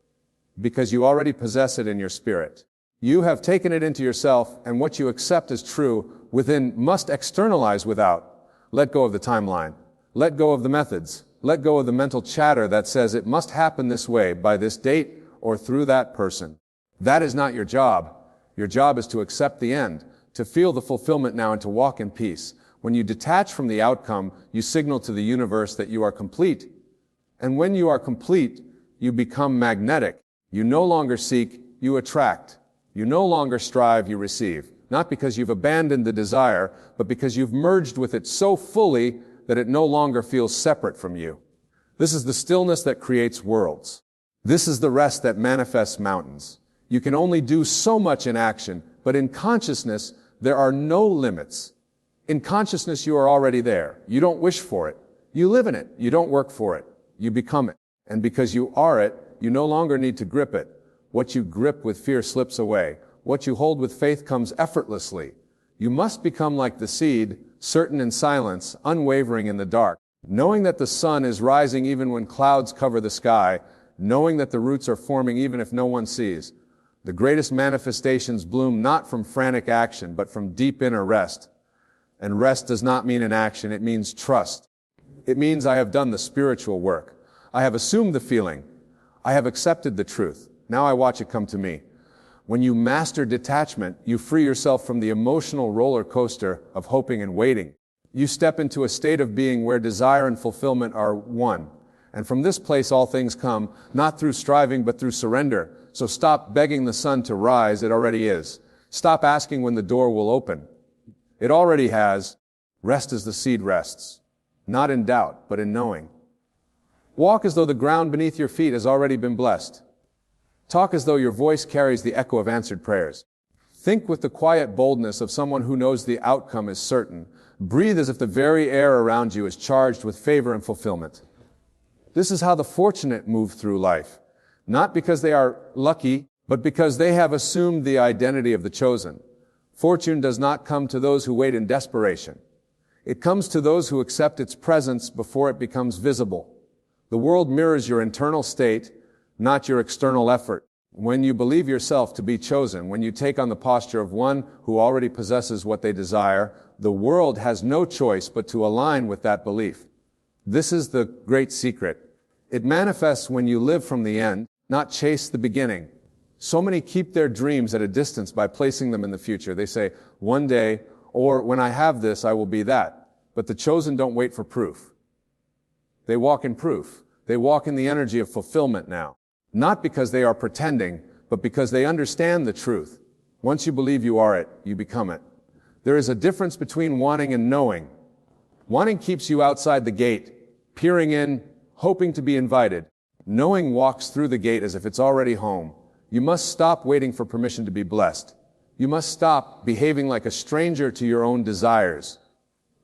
Because you already possess it in your spirit. You have taken it into yourself, and what you accept as true within must externalize without. Let go of the timeline. Let go of the methods. Let go of the mental chatter that says it must happen this way, by this date, or through that person. That is not your job. Your job is to accept the end, to feel the fulfillment now, and to walk in peace. When you detach from the outcome, you signal to the universe that you are complete. And when you are complete, you become magnetic. You no longer seek, you attract. You no longer strive, you receive. Not because you've abandoned the desire, but because you've merged with it so fully that it no longer feels separate from you. This is the stillness that creates worlds. This is the rest that manifests mountains. You can only do so much in action, but in consciousness, there are no limits. In consciousness, you are already there. You don't wish for it. You live in it. You don't work for it. You become it. And because you are it, you no longer need to grip it. What you grip with fear slips away. What you hold with faith comes effortlessly. You must become like the seed, certain in silence, unwavering in the dark, knowing that the sun is rising even when clouds cover the sky, knowing that the roots are forming even if no one sees. The greatest manifestations bloom not from frantic action, but from deep inner rest. And rest does not mean inaction, it means trust. It means I have done the spiritual work. I have assumed the feeling. I have accepted the truth. Now I watch it come to me. When you master detachment, you free yourself from the emotional roller coaster of hoping and waiting. You step into a state of being where desire and fulfillment are one. And from this place all things come, not through striving but through surrender. So stop begging the sun to rise, it already is. Stop asking when the door will open. It already has. Rest as the seed rests. Not in doubt, but in knowing. Walk as though the ground beneath your feet has already been blessed. Talk as though your voice carries the echo of answered prayers. Think with the quiet boldness of someone who knows the outcome is certain. Breathe as if the very air around you is charged with favor and fulfillment. This is how the fortunate move through life. Not because they are lucky, but because they have assumed the identity of the chosen. Fortune does not come to those who wait in desperation. It comes to those who accept its presence before it becomes visible. The world mirrors your internal state, not your external effort. When you believe yourself to be chosen, when you take on the posture of one who already possesses what they desire, the world has no choice but to align with that belief. This is the great secret. It manifests when you live from the end, not chase the beginning. So many keep their dreams at a distance by placing them in the future. They say, one day, or when I have this, I will be that. But the chosen don't wait for proof. They walk in proof. They walk in the energy of fulfillment now. Not because they are pretending, but because they understand the truth. Once you believe you are it, you become it. There is a difference between wanting and knowing. Wanting keeps you outside the gate, peering in, hoping to be invited. Knowing walks through the gate as if it's already home. You must stop waiting for permission to be blessed. You must stop behaving like a stranger to your own desires.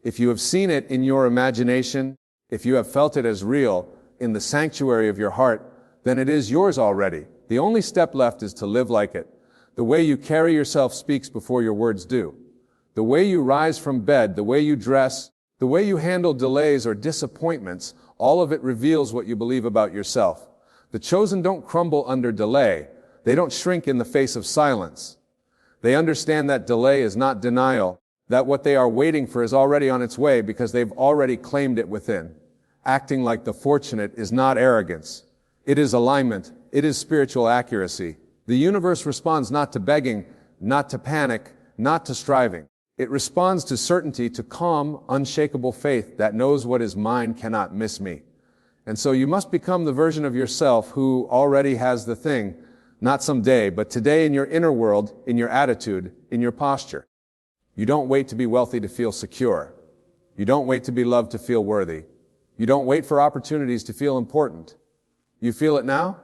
If you have seen it in your imagination, if you have felt it as real in the sanctuary of your heart, then it is yours already. The only step left is to live like it. The way you carry yourself speaks before your words do. The way you rise from bed, the way you dress, the way you handle delays or disappointments, all of it reveals what you believe about yourself. The chosen don't crumble under delay. They don't shrink in the face of silence. They understand that delay is not denial, that what they are waiting for is already on its way because they've already claimed it within. Acting like the fortunate is not arrogance. It is alignment. It is spiritual accuracy. The universe responds not to begging, not to panic, not to striving. It responds to certainty, to calm, unshakable faith that knows what is mine cannot miss me. And so you must become the version of yourself who already has the thing, not someday, but today in your inner world, in your attitude, in your posture. You don't wait to be wealthy to feel secure. You don't wait to be loved to feel worthy. You don't wait for opportunities to feel important. You feel it now,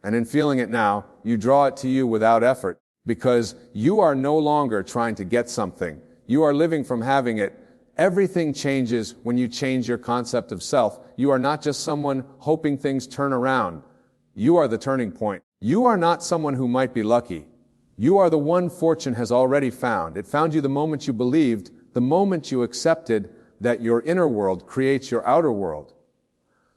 and in feeling it now, you draw it to you without effort, because you are no longer trying to get something. You are living from having it. Everything changes when you change your concept of self. You are not just someone hoping things turn around. You are the turning point. You are not someone who might be lucky. You are the one fortune has already found. It found you the moment you believed, the moment you accepted that your inner world creates your outer world.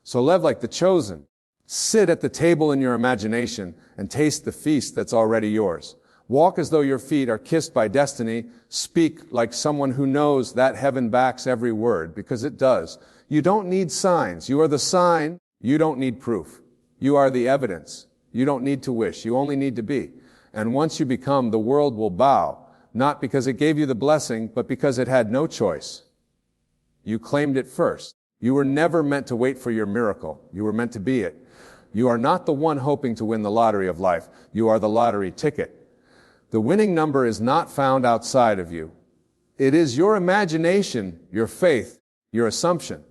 So live like the chosen. Sit at the table in your imagination and taste the feast that's already yours. Walk as though your feet are kissed by destiny. Speak like someone who knows that heaven backs every word, because it does. You don't need signs. You are the sign. You don't need proof. You are the evidence. You don't need to wish. You only need to be. And once you become, the world will bow, not because it gave you the blessing, but because it had no choice. You claimed it first. You were never meant to wait for your miracle. You were meant to be it. You are not the one hoping to win the lottery of life. You are the lottery ticket. The winning number is not found outside of you. It is your imagination, your faith, your assumption.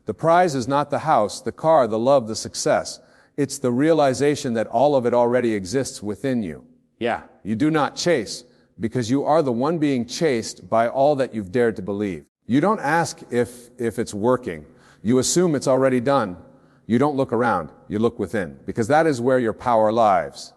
The prize is not the house, the car, the love, the success. It's the realization that all of it already exists within you. Yeah, you do not chase, because you are the one being chased by all that you've dared to believe. You don't ask if it's working. You assume it's already done. You don't look around. You look within, because that is where your power lies.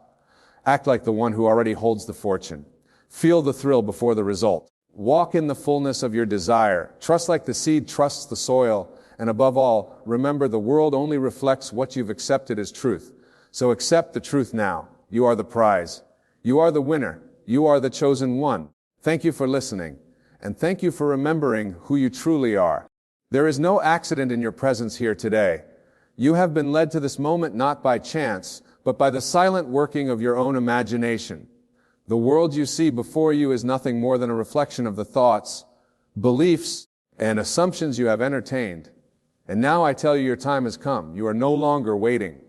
Act like the one who already holds the fortune. Feel the thrill before the result. Walk in the fullness of your desire. Trust like the seed trusts the soil. And above all, remember the world only reflects what you've accepted as truth. So accept the truth now. You are the prize. You are the winner. You are the chosen one. Thank you for listening. And thank you for remembering who you truly are. There is no accident in your presence here today. You have been led to this moment not by chance, but by the silent working of your own imagination. The world you see before you is nothing more than a reflection of the thoughts, beliefs, and assumptions you have entertained. And now I tell you your time has come. You are no longer waiting.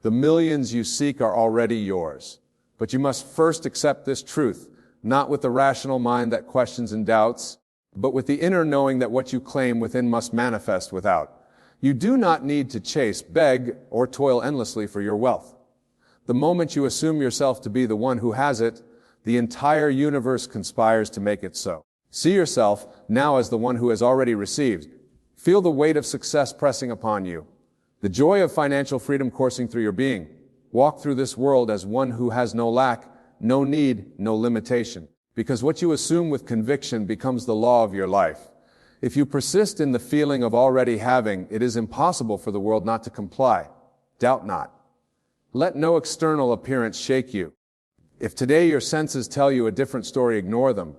The millions you seek are already yours. But you must first accept this truth, not with the rational mind that questions and doubts, but with the inner knowing that what you claim within must manifest without. You do not need to chase, beg, or toil endlessly for your wealth. The moment you assume yourself to be the one who has it, the entire universe conspires to make it so. See yourself now as the one who has already received. Feel the weight of success pressing upon you, the joy of financial freedom coursing through your being. Walk through this world as one who has no lack, no need, no limitation, because what you assume with conviction becomes the law of your life. If you persist in the feeling of already having, it is impossible for the world not to comply. Doubt not. Let no external appearance shake you. If today your senses tell you a different story, ignore them.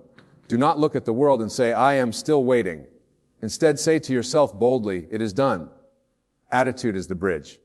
Do not look at the world and say, I am still waiting. Instead, say to yourself boldly, it is done. Attitude is the bridge.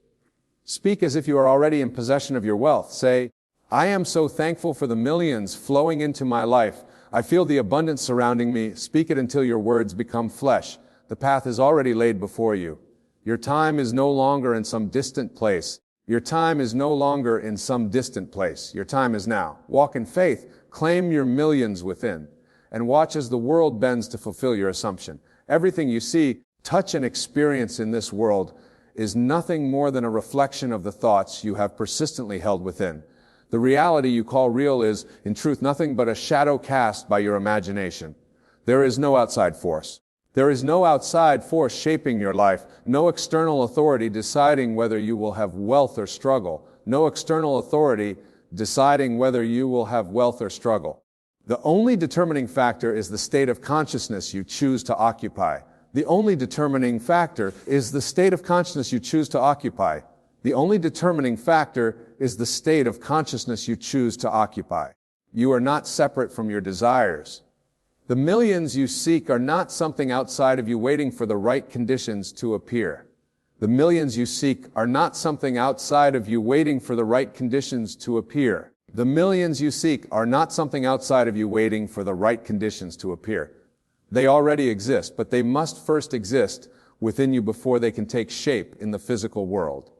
Speak as if you are already in possession of your wealth. Say, I am so thankful for the millions flowing into my life. I feel the abundance surrounding me. Speak it until your words become flesh. The path is already laid before you. Your time is no longer in some distant place. Your time is no longer in some distant place. Your time is now. Walk in faith. Claim your millions within. and watch as the world bends to fulfill your assumption. Everything you see, touch, and experience in this world is nothing more than a reflection of the thoughts you have persistently held within. The reality you call real is, in truth, nothing but a shadow cast by your imagination. There is no outside force. There is no outside force shaping your life, no external authority deciding whether you will have wealth or struggle, no external authority deciding whether you will have wealth or struggle. The only determining factor is the state of consciousness you choose to occupy. The only determining factor is the state of consciousness you choose to occupy. The only determining factor is the state of consciousness you choose to occupy. You are not separate from your desires. The millions you seek are not something outside of you waiting for the right conditions to appear. The millions you seek are not something outside of you waiting for the right conditions to appear. The millions you seek are not something outside of you waiting for the right conditions to appear. They already exist, but they must first exist within you before they can take shape in the physical world.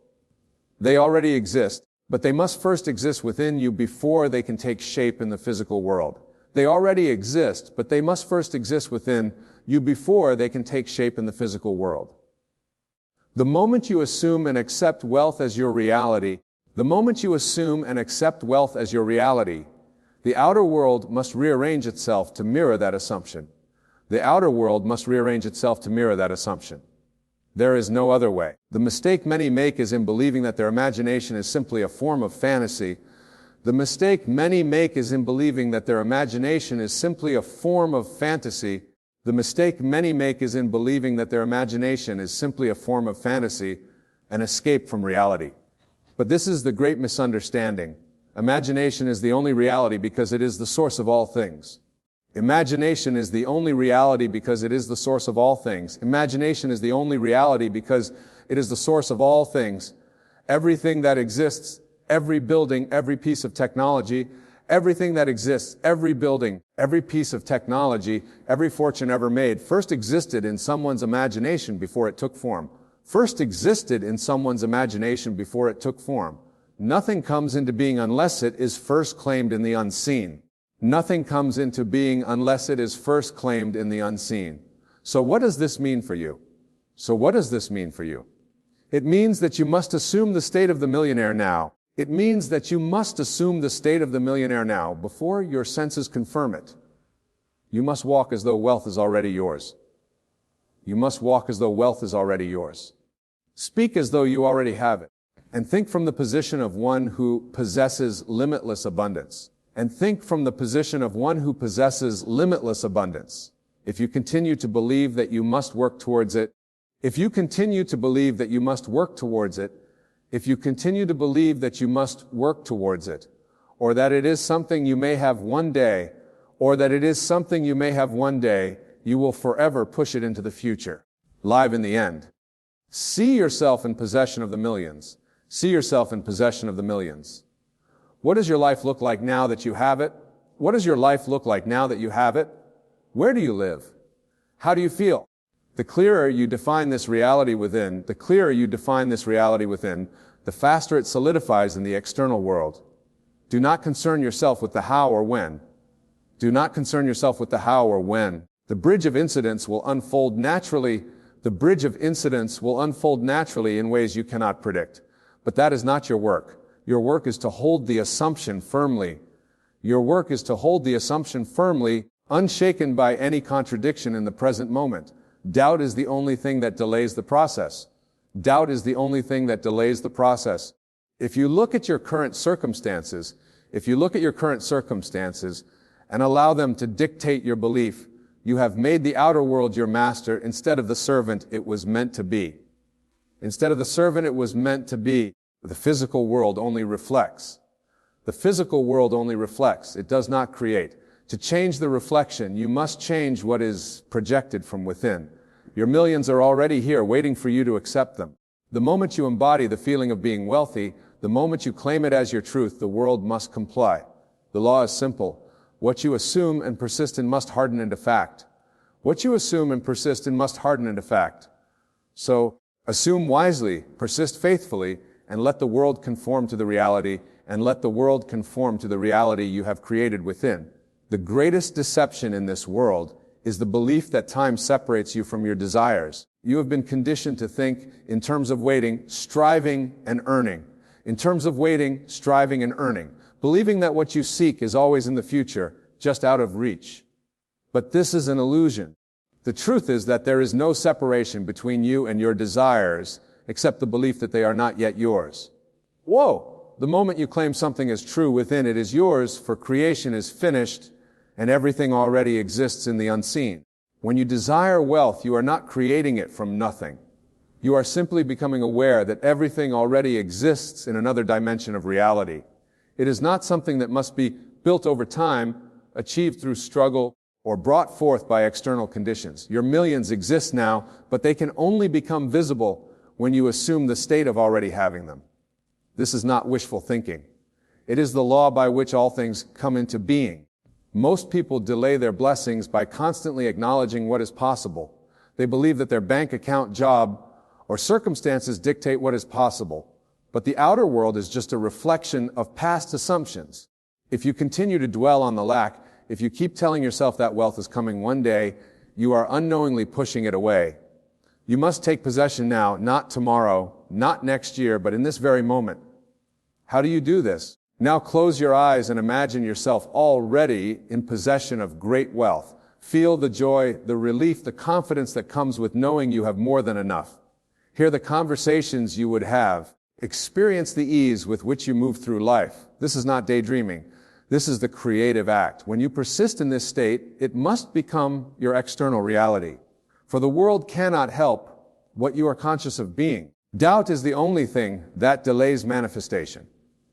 They already exist, but they must first exist within you before they can take shape in the physical world. They already exist, but they must first exist within you before they can take shape in the physical world. The moment you assume and accept wealth as your reality, the outer world must rearrange itself to mirror that assumption. The outer world must rearrange itself to mirror that assumption. There is no other way. The mistake many make is in believing that their imagination is simply a form of fantasy. The mistake many make is in believing that their imagination is simply a form of fantasy. The mistake many make is in believing that their imagination is simply a form of fantasy, an escape from reality. But this is the great misunderstanding. Imagination is the only reality because it is the source of all things. Imagination is the only reality because it is the source of all things. Imagination is the only reality because it is the source of all things. Everything that exists, every building, every piece of technology, everything that exists, every building, every piece of technology, every fortune ever made, first existed in someone's imagination before it took form. First existed in someone's imagination before it took form. Nothing comes into being unless it is first claimed in the unseen. Nothing comes into being unless it is first claimed in the unseen. So what does this mean for you? It means that you must assume the state of the millionaire now. It means that you must assume the state of the millionaire now before your senses confirm it. You must walk as though wealth is already yours. You must walk as though wealth is already yours. Speak as though you already have it. And think from the position of one who possesses limitless abundance. If you continue to believe that you must work towards it, if you continue to believe that you must work towards it, if you continue to believe that you must work towards it, or that it is something you may have one day, you will forever push it into the future, live in the end. See yourself in possession of the millions. See yourself in possession of the millions. What does your life look like now that you have it? What does your life look like now that you have it? Where do you live? How do you feel? The clearer you define this reality within, the faster it solidifies in the external world. Do not concern yourself with the how or when. The bridge of incidents will unfold naturally. In ways you cannot predict. But that is not your work. Your work is to hold the assumption firmly. Unshaken by any contradiction in the present moment. Doubt is the only thing that delays the process. If you look at your current circumstances, and allow them to dictate your belief, you have made the outer world your master instead of the servant it was meant to be. The physical world only reflects. It does not create. To change the reflection, you must change what is projected from within. Your millions are already here, waiting for you to accept them. The moment you embody the feeling of being wealthy, the moment you claim it as your truth, the world must comply. The law is simple. What you assume and persist in must harden into fact. So, assume wisely, persist faithfully, and let the world conform to the reality, you have created within. The greatest deception in this world is the belief that time separates you from your desires. You have been conditioned to think in terms of waiting, striving, and earning. In terms of waiting, striving, and earning, believing that what you seek is always in the future, just out of reach. But this is an illusion. The truth is that there is no separation between you and your desires, except the belief that they are not yet yours. Whoa! The moment you claim something is true within, it is yours, for creation is finished, and everything already exists in the unseen. When you desire wealth, you are not creating it from nothing. You are simply becoming aware that everything already exists in another dimension of reality. It is not something that must be built over time, achieved through struggle, or brought forth by external conditions. Your millions exist now, but they can only become visible when you assume the state of already having them. This is not wishful thinking. It is the law by which all things come into being. Most people delay their blessings by constantly acknowledging what is possible. They believe that their bank account, job, or circumstances dictate what is possible. But the outer world is just a reflection of past assumptions. If you continue to dwell on the lack, if you keep telling yourself that wealth is coming one day, you are unknowingly pushing it away. You must take possession now, not tomorrow, not next year, but in this very moment. How do you do this? Now close your eyes and imagine yourself already in possession of great wealth. Feel the joy, the relief, the confidence that comes with knowing you have more than enough. Hear the conversations you would have. Experience the ease with which you move through life. This is not daydreaming. This is the creative act. When you persist in this state, it must become your external reality. For the world cannot help what you are conscious of being. Doubt is the only thing that delays manifestation.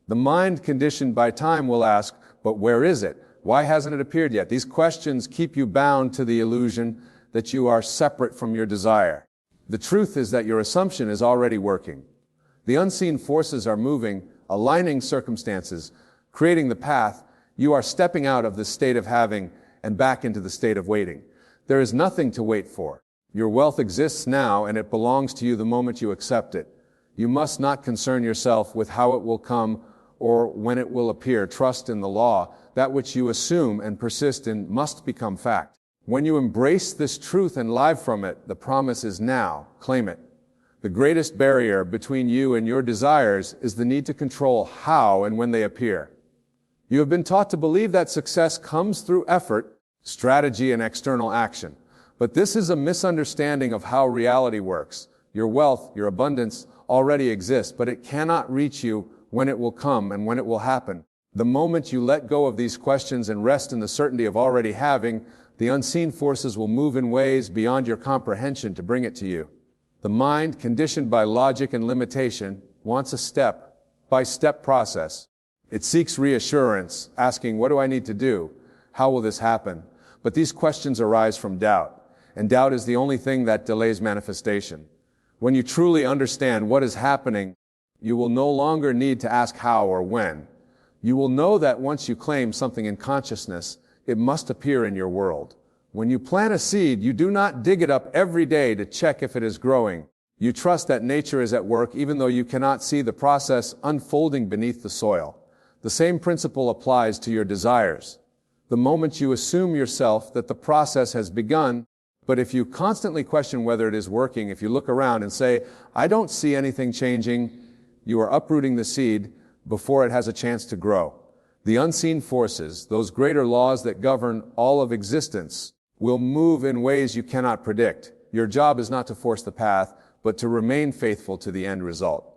The mind conditioned by time will ask, but where is it? Why hasn't it appeared yet? These questions keep you bound to the illusion that you are separate from your desire. The truth is that your assumption is already working. The unseen forces are moving, aligning circumstances, creating the path. You are stepping out of the state of having and back into the state of waiting. There is nothing to wait for. Your wealth exists now, and it belongs to you the moment you accept it. You must not concern yourself with how it will come or when it will appear. Trust in the law. That which you assume and persist in must become fact. When you embrace this truth and live from it, the promise is now. Claim it. The greatest barrier between you and your desires is the need to control how and when they appear. You have been taught to believe that success comes through effort, strategy, and external action. But this is a misunderstanding of how reality works. Your wealth, your abundance already exists, but it cannot reach you when it will come and when it will happen. The moment you let go of these questions and rest in the certainty of already having, the unseen forces will move in ways beyond your comprehension to bring it to you. The mind, conditioned by logic and limitation, wants a step-by-step process. It seeks reassurance, asking, what do I need to do? How will this happen? But these questions arise from doubt, and doubt is the only thing that delays manifestation. When you truly understand what is happening, you will no longer need to ask how or when. You will know that once you claim something in consciousness, it must appear in your world. When you plant a seed, you do not dig it up every day to check if it is growing. You trust that nature is at work even though you cannot see the process unfolding beneath the soil. The same principle applies to your desires. The moment you assume yourself that the process has begun, but if you constantly question whether it is working, if you look around and say, I don't see anything changing, you are uprooting the seed before it has a chance to grow. The unseen forces, those greater laws that govern all of existence, will move in ways you cannot predict. Your job is not to force the path, but to remain faithful to the end result.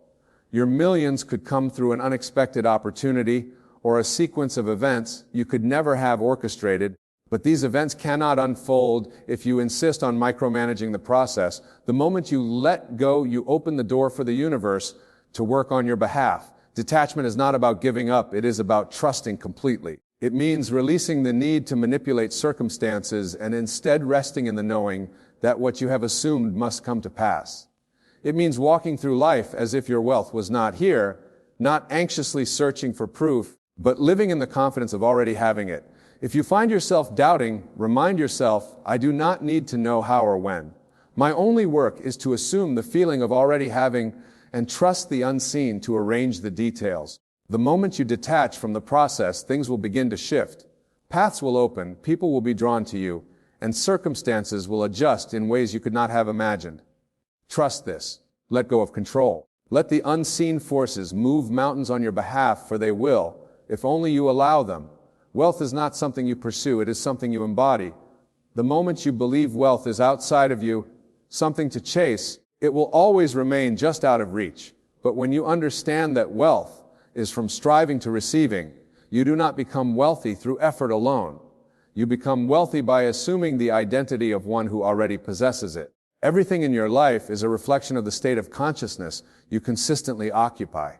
Your millions could come through an unexpected opportunity or a sequence of events you could never have orchestrated, but these events cannot unfold if you insist on micromanaging the process. The moment you let go, you open the door for the universe to work on your behalf. Detachment is not about giving up, it is about trusting completely. It means releasing the need to manipulate circumstances and instead resting in the knowing that what you have assumed must come to pass. It means walking through life as if your wealth was not here, not anxiously searching for proof, but living in the confidence of already having it. If you find yourself doubting, remind yourself, I do not need to know how or when. My only work is to assume the feeling of already having and trust the unseen to arrange the details. The moment you detach from the process, things will begin to shift. Paths will open, people will be drawn to you, and circumstances will adjust in ways you could not have imagined. Trust this. Let go of control. Let the unseen forces move mountains on your behalf, for they will, if only you allow them. Wealth is not something you pursue, it is something you embody. The moment you believe wealth is outside of you, something to chase, it will always remain just out of reach. But when you understand that wealth is from striving to receiving, you do not become wealthy through effort alone. You become wealthy by assuming the identity of one who already possesses it. Everything in your life is a reflection of the state of consciousness you consistently occupy.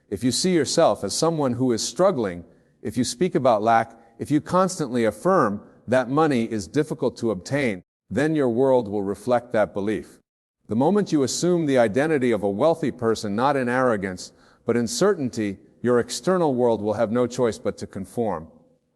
If you see yourself as someone who is struggling, if you speak about lack, if you constantly affirm that money is difficult to obtain, then your world will reflect that belief. The moment you assume the identity of a wealthy person, not in arrogance, but in certainty, your external world will have no choice but to conform.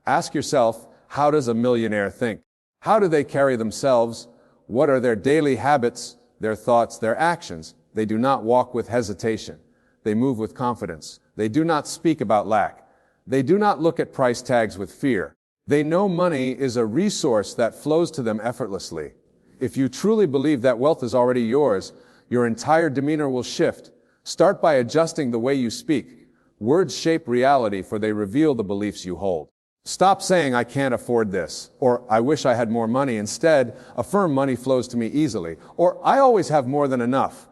Ask yourself, how does a millionaire think? How do they carry themselves? What are their daily habits, their thoughts, their actions? They do not walk with hesitation. They move with confidence. They do not speak about lack. They do not look at price tags with fear. They know money is a resource that flows to them effortlessly. If you truly believe that wealth is already yours, your entire demeanor will shift. Start by adjusting the way you speak. Words shape reality, for they reveal the beliefs you hold. Stop saying, I can't afford this, or I wish I had more money. Instead, affirm money flows to me easily, or I always have more than enough.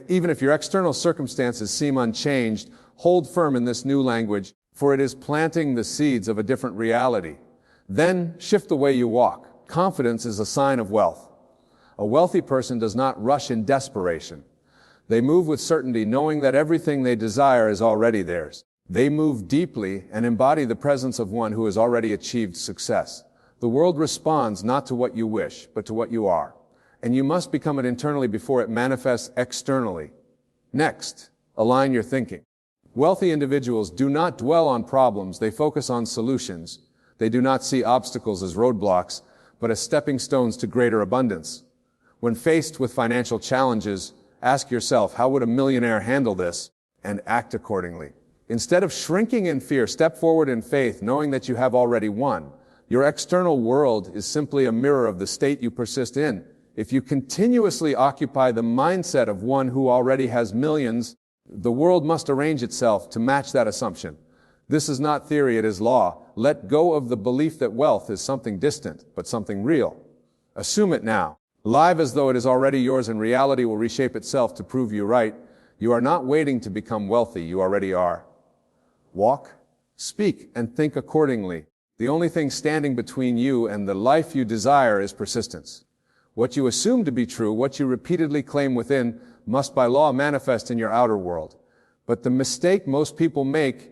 Even if your external circumstances seem unchanged, hold firm in this new language, for it is planting the seeds of a different reality. Then shift the way you walk. Confidence is a sign of wealth. A wealthy person does not rush in desperation. They move with certainty, knowing that everything they desire is already theirs. They move deeply and embody the presence of one who has already achieved success. The world responds not to what you wish, but to what you are. And you must become it internally before it manifests externally. Next, align your thinking. Wealthy individuals do not dwell on problems, they focus on solutions. They do not see obstacles as roadblocks, but as stepping stones to greater abundance. When faced with financial challenges, ask yourself, how would a millionaire handle this? And act accordingly. Instead of shrinking in fear, step forward in faith, knowing that you have already won. Your external world is simply a mirror of the state you persist in. If you continuously occupy the mindset of one who already has millions, the world must arrange itself to match that assumption. This is not theory, it is law. Let go of the belief that wealth is something distant, but something real. Assume it now. Live as though it is already yours, and reality will reshape itself to prove you right. You are not waiting to become wealthy, you already are. Walk, speak, and think accordingly. The only thing standing between you and the life you desire is persistence. What you assume to be true, what you repeatedly claim within, must by law manifest in your outer world. But the mistake most people make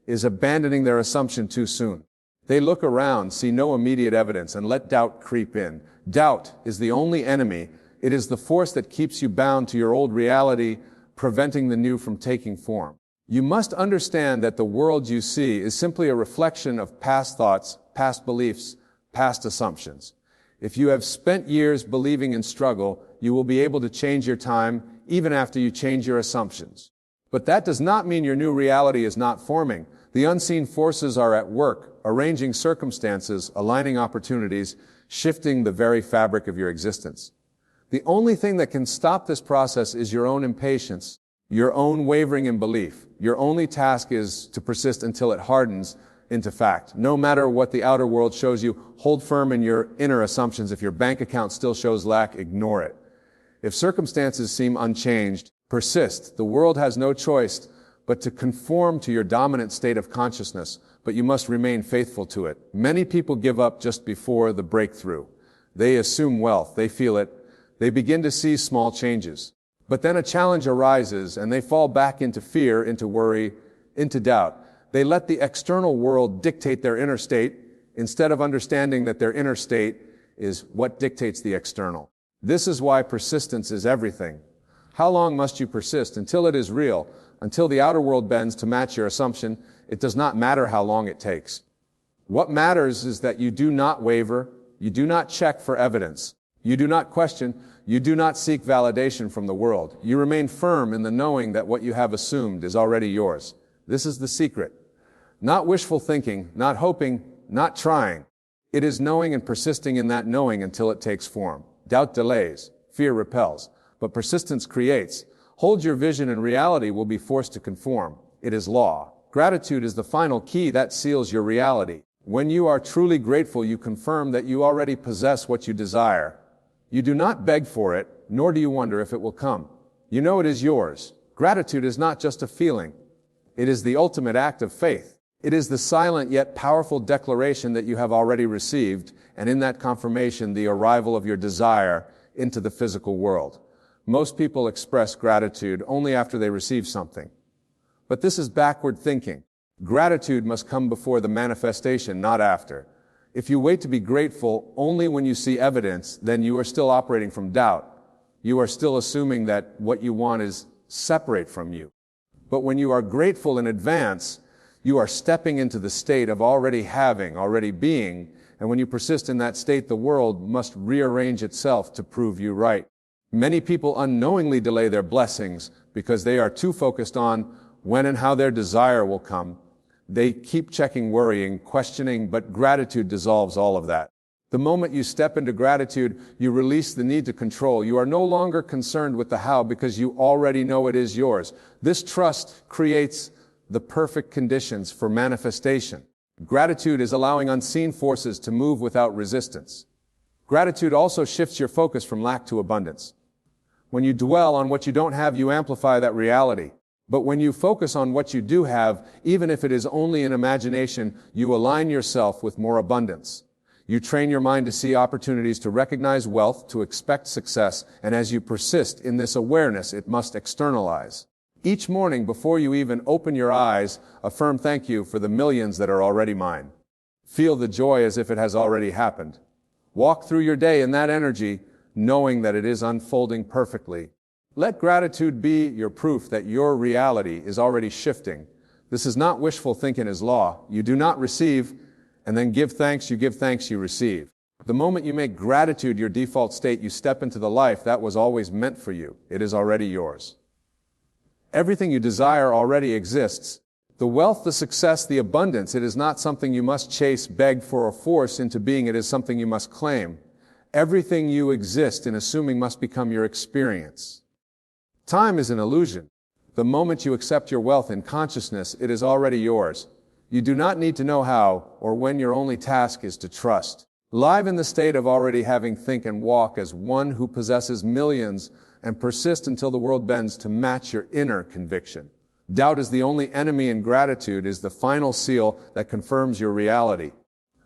is abandoning their assumption too soon. They look around, see no immediate evidence, and let doubt creep in. Doubt is the only enemy. It is the force that keeps you bound to your old reality, preventing the new from taking form. You must understand that the world you see is simply a reflection of past thoughts, past beliefs, past assumptions. If you have spent years believing in struggle, you will be able to change your time even after you change your assumptions. But that does not mean your new reality is not forming. The unseen forces are at work, arranging circumstances, aligning opportunities, shifting the very fabric of your existence. The only thing that can stop this process is your own impatience, your own wavering in belief. Your only task is to persist until it hardens into fact. No matter what the outer world shows you, hold firm in your inner assumptions. If your bank account still shows lack, ignore it. If circumstances seem unchanged, persist. The world has no choice but to conform to your dominant state of consciousness, but you must remain faithful to it. Many people give up just before the breakthrough. They assume wealth, they feel it, they begin to see small changes. But then a challenge arises and they fall back into fear, into worry, into doubt. They let the external world dictate their inner state instead of understanding that their inner state is what dictates the external. This is why persistence is everything. How long must you persist? Until it is real, until the outer world bends to match your assumption. It does not matter how long it takes. What matters is that you do not waver, you do not check for evidence, you do not question, you do not seek validation from the world. You remain firm in the knowing that what you have assumed is already yours. This is the secret. Not wishful thinking, not hoping, not trying. It is knowing and persisting in that knowing until it takes form. Doubt delays, fear repels, but persistence creates. Hold your vision and reality will be forced to conform. It is law. Gratitude is the final key that seals your reality. When you are truly grateful, you confirm that you already possess what you desire. You do not beg for it, nor do you wonder if it will come. You know it is yours. Gratitude is not just a feeling. It is the ultimate act of faith. It is the silent yet powerful declaration that you have already received, and in that confirmation, the arrival of your desire into the physical world. Most people express gratitude only after they receive something. But this is backward thinking. Gratitude must come before the manifestation, not after. If you wait to be grateful only when you see evidence, then you are still operating from doubt. You are still assuming that what you want is separate from you. But when you are grateful in advance, you are stepping into the state of already having, already being, and when you persist in that state, the world must rearrange itself to prove you right. Many people unknowingly delay their blessings because they are too focused on when and how their desire will come. They keep checking, worrying, questioning, but gratitude dissolves all of that. The moment you step into gratitude, you release the need to control. You are no longer concerned with the how because you already know it is yours. This trust creates the perfect conditions for manifestation. Gratitude is allowing unseen forces to move without resistance. Gratitude also shifts your focus from lack to abundance. When you dwell on what you don't have, you amplify that reality. But when you focus on what you do have, even if it is only in imagination, you align yourself with more abundance. You train your mind to see opportunities, to recognize wealth, to expect success, and as you persist in this awareness, it must externalize. Each morning, before you even open your eyes, affirm thank you for the millions that are already mine. Feel the joy as if it has already happened. Walk through your day in that energy, knowing that it is unfolding perfectly. Let gratitude be your proof that your reality is already shifting. This is not wishful thinking as law. You do not receive and then give thanks, you receive. The moment you make gratitude your default state, you step into the life that was always meant for you. It is already yours. Everything you desire already exists. The wealth, the success, the abundance, it is not something you must chase, beg for, or force into being. It is something you must claim. Everything you exist in assuming must become your experience. Time is an illusion. The moment you accept your wealth in consciousness, it is already yours. You do not need to know how or when. Your only task is to trust. Live in the state of already having, think and walk as one who possesses millions, and persist until the world bends to match your inner conviction. Doubt is the only enemy, and gratitude is the final seal that confirms your reality.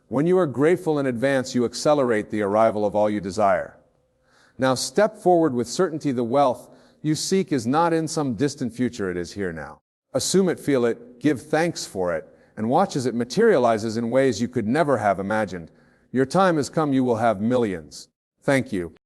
When you are grateful in advance, you accelerate the arrival of all you desire. Now step forward with certainty. The wealth you seek is not in some distant future, it is here now. Assume it, feel it, give thanks for it, and watch as it materializes in ways you could never have imagined. Your time has come, you will have millions. Thank you.